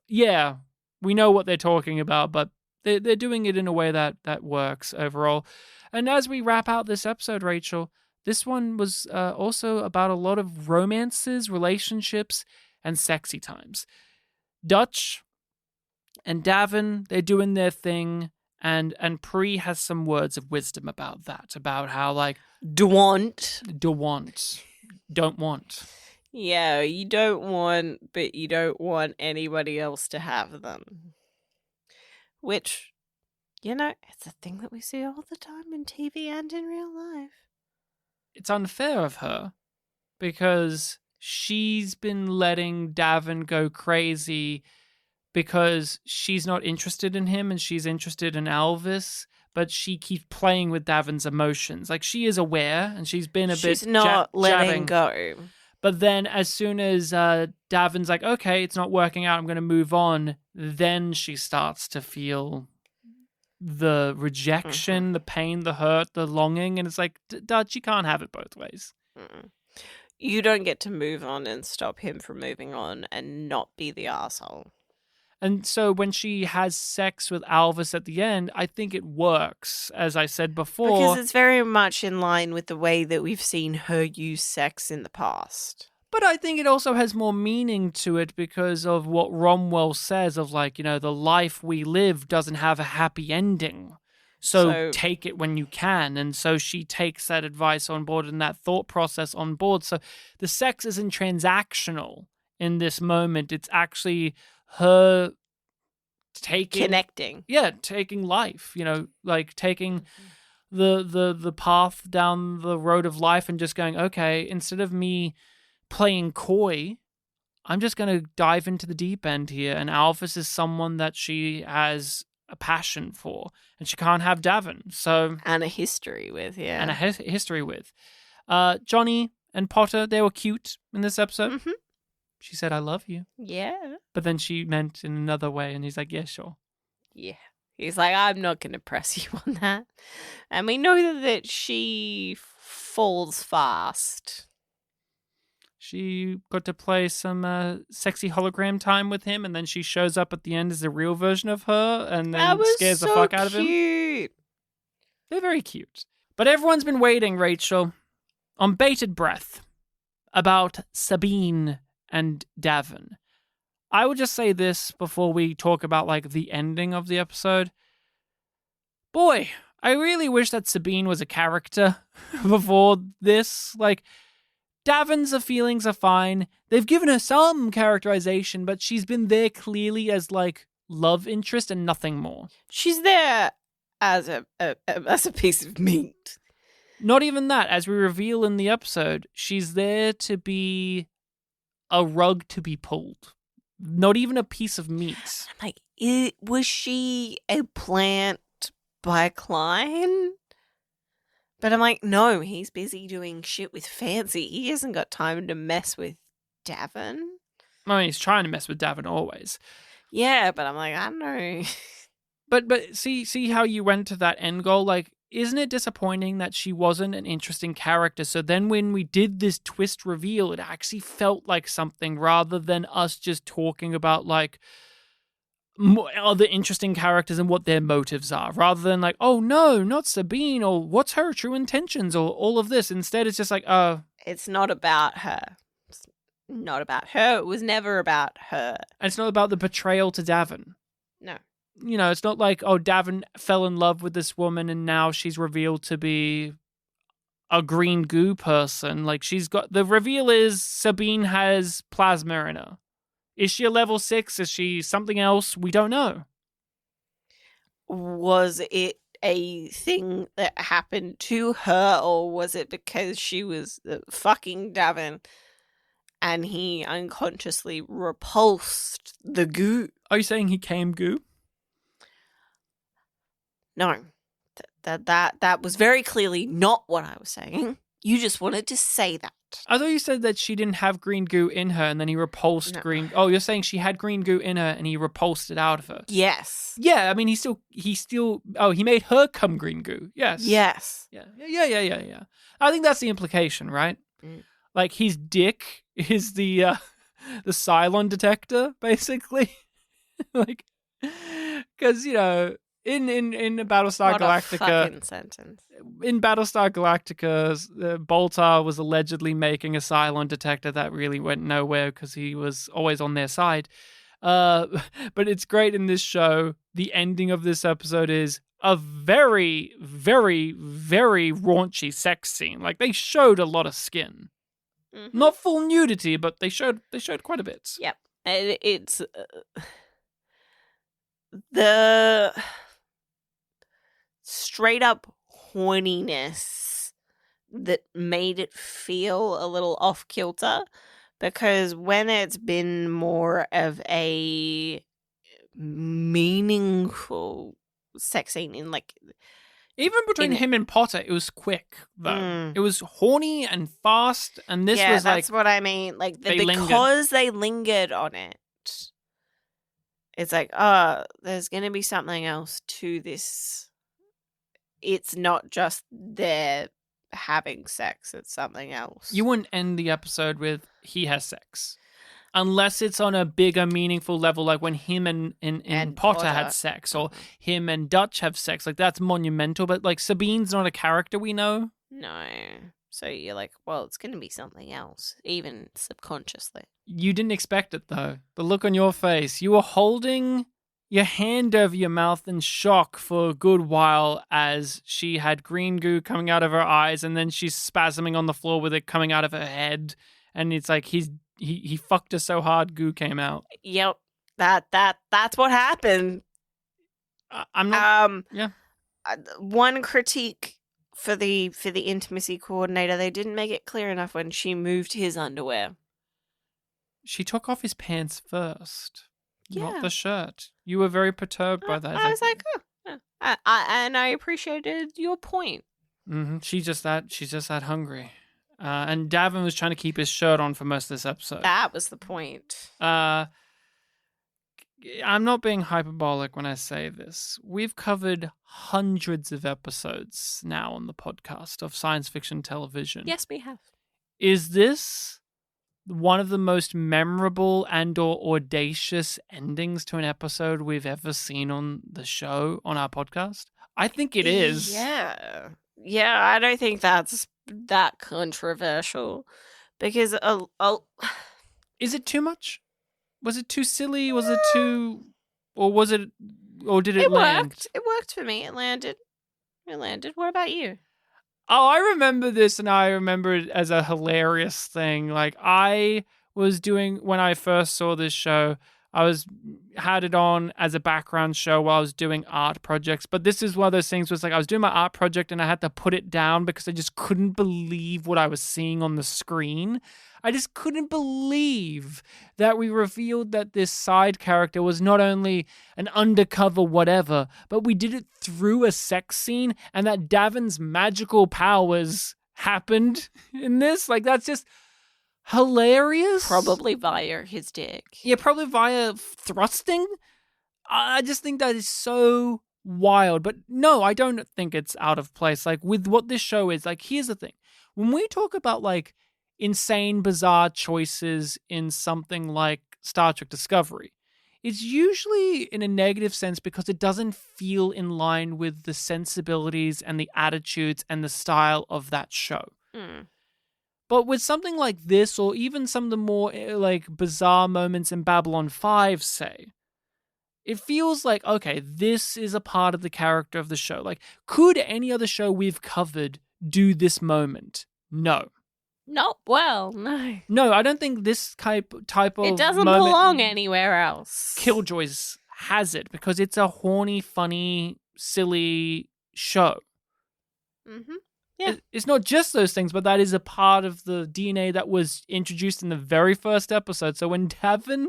yeah, we know what they're talking about, but they're doing it in a way that works overall. And as we wrap out this episode, Rachel, this one was also about a lot of romances, relationships, and sexy times. Dutch and Davin, they're doing their thing, and Pri has some words of wisdom about that, about how, like... Don't want. Yeah, you don't want, but you don't want anybody else to have them. Which, it's a thing that we see all the time in TV and in real life. It's unfair of her, because she's been letting Davin go crazy because she's not interested in him and she's interested in Elvis, but she keeps playing with Davin's emotions. Like, she is aware and she's been She's not letting jabbing. go. But then as soon as Davin's like, okay, it's not working out, I'm going to move on, then she starts to feel the rejection, the pain, the hurt, the longing. And it's like, Dutch, you can't have it both ways. Mm-mm. You don't get to move on and stop him from moving on and not be the asshole. And so when she has sex with Alvis at the end, I think it works, as I said before. Because it's very much in line with the way that we've seen her use sex in the past. But I think it also has more meaning to it because of what Romwell says of, like, the life we live doesn't have a happy ending. So take it when you can. And so she takes that advice on board and that thought process on board. So the sex isn't transactional in this moment. It's actually her connecting. Yeah, taking life, like taking the path down the road of life and just going, okay, instead of me playing coy, I'm just going to dive into the deep end here. And Alvis is someone that she has a passion for, and she can't have Davin. So and a history with, and a history with. Johnny and Potter, they were cute in this episode. Mm-hmm. She said, "I love you." Yeah, but then she meant in another way, and he's like, "Yeah, sure." Yeah, he's like, "I'm not going to press you on that," and we know that she falls fast. She got to play some sexy hologram time with him, and then she shows up at the end as the real version of her, and That then was scares the so fuck out of him. cute. They're very cute. But everyone's been waiting, Rachel, on bated breath, about Sabine and Davin. I will just say this before we talk about, like, the ending of the episode. Boy, I really wish that Sabine was a character before this. Like, Davin's feelings are fine. They've given her some characterization, but she's been there clearly as, like, love interest and nothing more. She's there as a piece of meat. Not even that. As we reveal in the episode, she's there to be a rug to be pulled. Not even a piece of meat. Like, was she a plant by Klein? But I'm like, no, he's busy doing shit with Fancy. He hasn't got time to mess with Davin. I mean, he's trying to mess with Davin always. Yeah, but I'm like, I don't know. But see how you went to that end goal? Like, isn't it disappointing that she wasn't an interesting character? So then when we did this twist reveal, it actually felt like something rather than us just talking about, like, other interesting characters and what their motives are, rather than like, oh no, not Sabine, or what's her true intentions, or all of this. Instead, it's just like, it's not about her. It's not about her. It was never about her. And it's not about the betrayal to Davin. No. You know, it's not like, oh, Davin fell in love with this woman and now she's revealed to be a green goo person. Like, the reveal is Sabine has plasma in her. Is she a level 6? Is she something else? We don't know. Was it a thing that happened to her, or was it because she was fucking Davin and he unconsciously repulsed the goo? Are you saying he came goo? No. That was very clearly not what I was saying. You just wanted to say that. I thought you said that she didn't have green goo in her and then he repulsed green. Oh, you're saying she had green goo in her and he repulsed it out of her. Yes. Yeah, I mean, he made her come green goo. Yes. Yes. Yeah. I think that's the implication, right? Mm. Like, his dick is the Cylon detector, basically. Like, because, you know, in Battlestar Galactica, fucking sentence. In Battlestar Galactica, Boltar was allegedly making a Cylon detector that really went nowhere because he was always on their side. But it's great in this show. The ending of this episode is a very, very, very raunchy sex scene. Like, they showed a lot of skin, not full nudity, but they showed quite a bit. Yep, it's the straight up horniness that made it feel a little off kilter, because when it's been more of a meaningful sex scene in, like, even between him and Potter, it was quick though. It was horny and fast, and this was like, that's what I mean. Like, they lingered on it. It's like, there's gonna be something else to this. It's not just they're having sex, it's something else. You wouldn't end the episode with he has sex. Unless it's on a bigger, meaningful level, like when him and Potter had sex, or him and Dutch have sex. Like, that's monumental, but, like, Sabine's not a character we know. No. So you're like, well, it's going to be something else, even subconsciously. You didn't expect it, though. The look on your face. You were holding your hand over your mouth in shock for a good while as she had green goo coming out of her eyes, and then she's spasming on the floor with it coming out of her head. And it's like he fucked her so hard, goo came out. Yep. That's what happened. I'm not... yeah. One critique for the intimacy coordinator, they didn't make it clear enough when she moved his underwear. She took off his pants first, Yeah. not the shirt. You were very perturbed by that. I was like, oh. Yeah. I appreciated your point. Mm-hmm. She's just that hungry. And Davin was trying to keep his shirt on for most of this episode. That was the point. I'm not being hyperbolic when I say this. We've covered hundreds of episodes now on the podcast of science fiction television. Yes, we have. Is this one of the most memorable and or audacious endings to an episode we've ever seen on the show, on our podcast? I think it is. Yeah. Yeah, I don't think that's that controversial because Is it too much? Was it too silly? Was it too, or did it land? worked. It worked for me. It landed. What about you? Oh, I remember this, and I remember it as a hilarious thing. Like, I was doing, when I first saw this show, had it on as a background show while I was doing art projects. But this is one of those things where it's like I was doing my art project and I had to put it down because I just couldn't believe what I was seeing on the screen. I just couldn't believe that we revealed that this side character was not only an undercover whatever, but we did it through a sex scene, and that Davin's magical powers happened in this. Like, that's just hilarious. Probably via his dick. Yeah, probably via thrusting. I just think that is so wild. But no, I don't think it's out of place. Like, with what this show is, like, here's the thing. When we talk about, like, insane, bizarre choices in something like Star Trek Discovery, it's usually in a negative sense because it doesn't feel in line with the sensibilities and the attitudes and the style of that show. But with something like this, or even some of the more like bizarre moments in Babylon 5, say, it feels like, okay, this is a part of the character of the show. Like, could any other show we've covered do this moment? No. No, well, no. No, I don't think this type of It doesn't moment, belong anywhere else. Killjoys has it because it's a horny, funny, silly show. Mm-hmm. Yeah. It's not just those things, but that is a part of the DNA that was introduced in the very first episode. So when Davin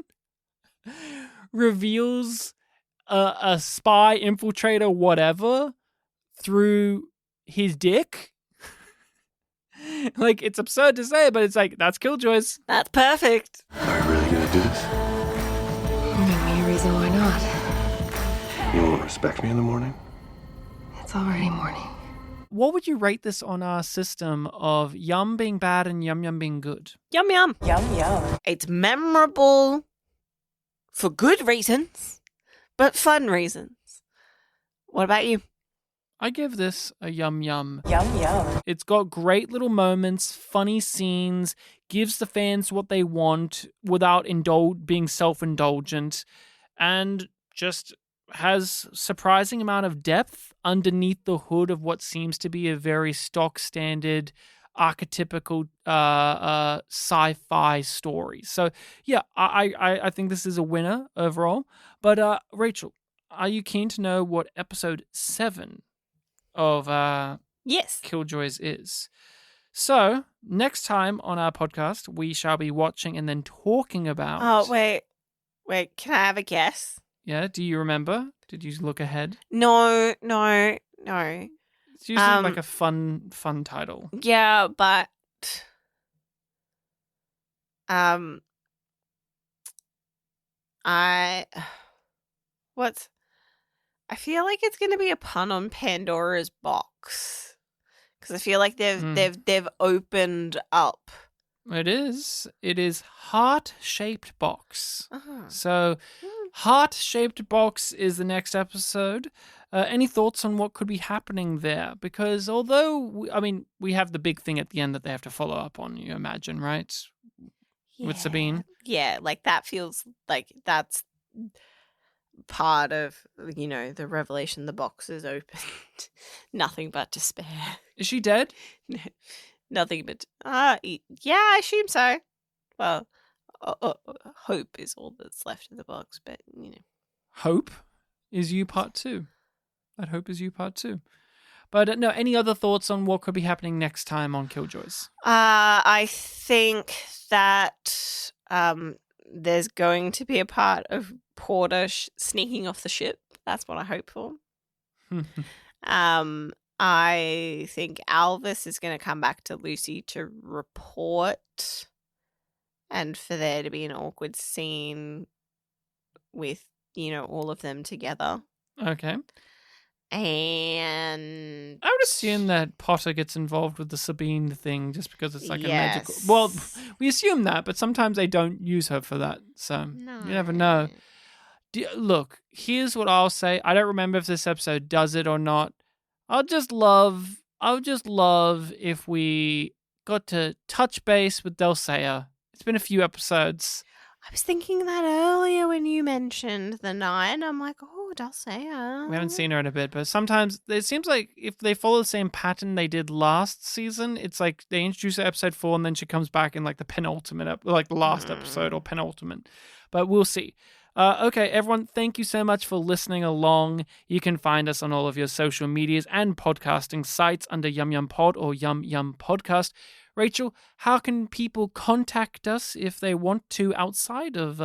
reveals a spy, infiltrator, whatever, through his dick, like, it's absurd to say, but it's like, that's Killjoys. That's perfect. Are you really gonna do this? Give me a reason why not. You won't respect me in the morning? It's already morning. What would you rate this on our system of yum being bad and yum yum being good? Yum yum. Yum yum. It's memorable for good reasons, but fun reasons. What about you? I give this a yum yum. Yum yum. It's got great little moments, funny scenes, gives the fans what they want without being self-indulgent, and just has surprising amount of depth underneath the hood of what seems to be a very stock standard, archetypical sci-fi story. So yeah, I think this is a winner overall. But Rachel, are you keen to know what episode 7 of Yes. Killjoys is? So next time on our podcast, we shall be watching and then talking about. Oh, wait. Can I have a guess? Yeah, do you remember? Did you look ahead? No. It's usually like a fun title. Yeah, but I feel like it's going to be a pun on Pandora's box, because I feel like they've opened up. It is heart-shaped box. Uh-huh. So heart-shaped box is the next episode. Any thoughts on what could be happening there? Because although, we have the big thing at the end that they have to follow up on, you imagine, right? With Sabine. Yeah, like that feels like that's part of, the revelation. The box is opened. Nothing but despair. Is she dead? No, nothing but yeah, I assume so. Well, hope is all that's left in the box, but Hope is you part 2. That hope is you part 2. But no, any other thoughts on what could be happening next time on Killjoys? I think that there's going to be a part of Porter sneaking off the ship. That's what I hope for. I think Alvis is going to come back to Lucy to report, and for there to be an awkward scene with, all of them together. Okay. And I would assume that Potter gets involved with the Sabine thing just because it's like a Yes. magical. Well, we assume that, but sometimes they don't use her for that, so you never know. Look, here's what I'll say. I don't remember if this episode does it or not. I would just love if we got to touch base with Dulcea. It's been a few episodes. I was thinking that earlier when you mentioned the night. I'm like, oh, Dulcea. We haven't seen her in a bit, but sometimes it seems like if they follow the same pattern they did last season, it's like they introduce her episode 4 and then she comes back in like the penultimate, like the last episode or penultimate. But we'll see. Okay, everyone, thank you so much for listening along. You can find us on all of your social medias and podcasting sites under yumyumpod or yumyumpodcast. Rachel, how can people contact us if they want to outside of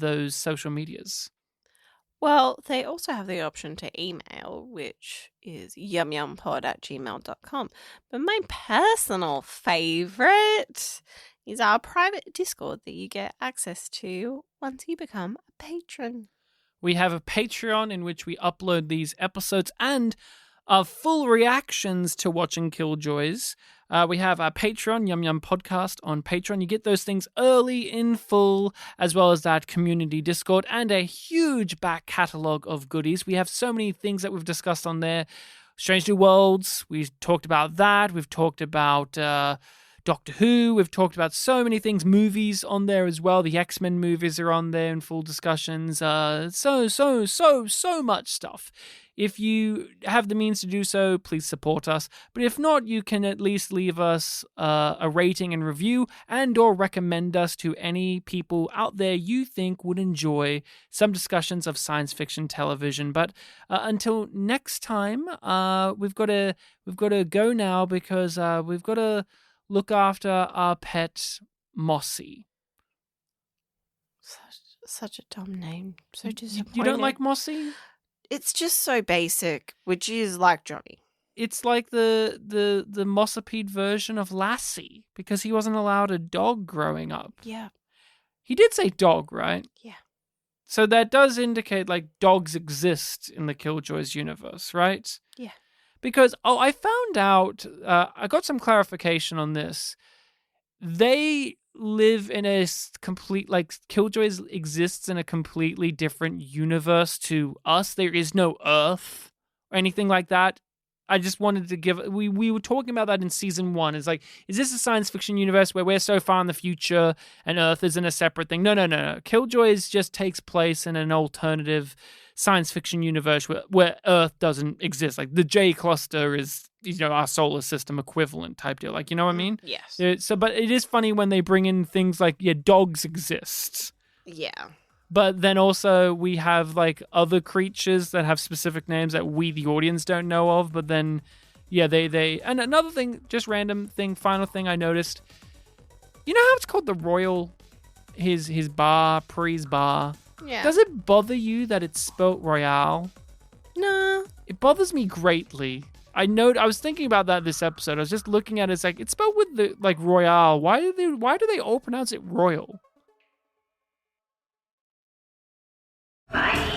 those social medias? Well, they also have the option to email, which is yumyumpod@gmail.com. But my personal favorite is our private Discord that you get access to once you become a patron. We have a Patreon in which we upload these episodes and full reactions to watching Killjoys. We have our Patreon, Yum Yum Podcast on Patreon. You get those things early in full, as well as that community Discord and a huge back catalogue of goodies. We have so many things that we've discussed on there. Strange New Worlds, we've talked about that. We've talked about Doctor Who. We've talked about so many things. Movies on there as well. The X-Men movies are on there in full discussions. So much stuff. If you have the means to do so, please support us. But if not, you can at least leave us a rating and review and or recommend us to any people out there you think would enjoy some discussions of science fiction television. But until next time, we've got to go now because we've got to look after our pet Mossy. Such a dumb name. So disappointing. You don't like Mossy? It's just so basic, which is like Johnny. It's like the Mossipede version of Lassie because he wasn't allowed a dog growing up. Yeah. He did say dog, right? Yeah. So that does indicate like dogs exist in the Killjoys universe, right? Yeah. Because, I found out, I got some clarification on this. They live in a complete, like, Killjoys exists in a completely different universe to us. There is no Earth or anything like that. I just wanted to give, we were talking about that in season 1. It's like, is this a science fiction universe where we're so far in the future and Earth isn't a separate thing? No. Killjoys just takes place in an alternative science fiction universe where Earth doesn't exist. Like the J cluster is, our solar system equivalent type deal. Like, you know what I mean? Yes. But it is funny when they bring in things like, dogs exist. Yeah. But then also we have like other creatures that have specific names that we, the audience, don't know of. But then, they and another thing, just random thing, final thing I noticed. You know how it's called the Royal, his bar, Pre's bar? Yeah. Does it bother you that it's spelt Royale? No. It bothers me greatly. I was thinking about that this episode. I was just looking at it. It's like it's spelled with the like Royale. Why do they all pronounce it Royal? Bye.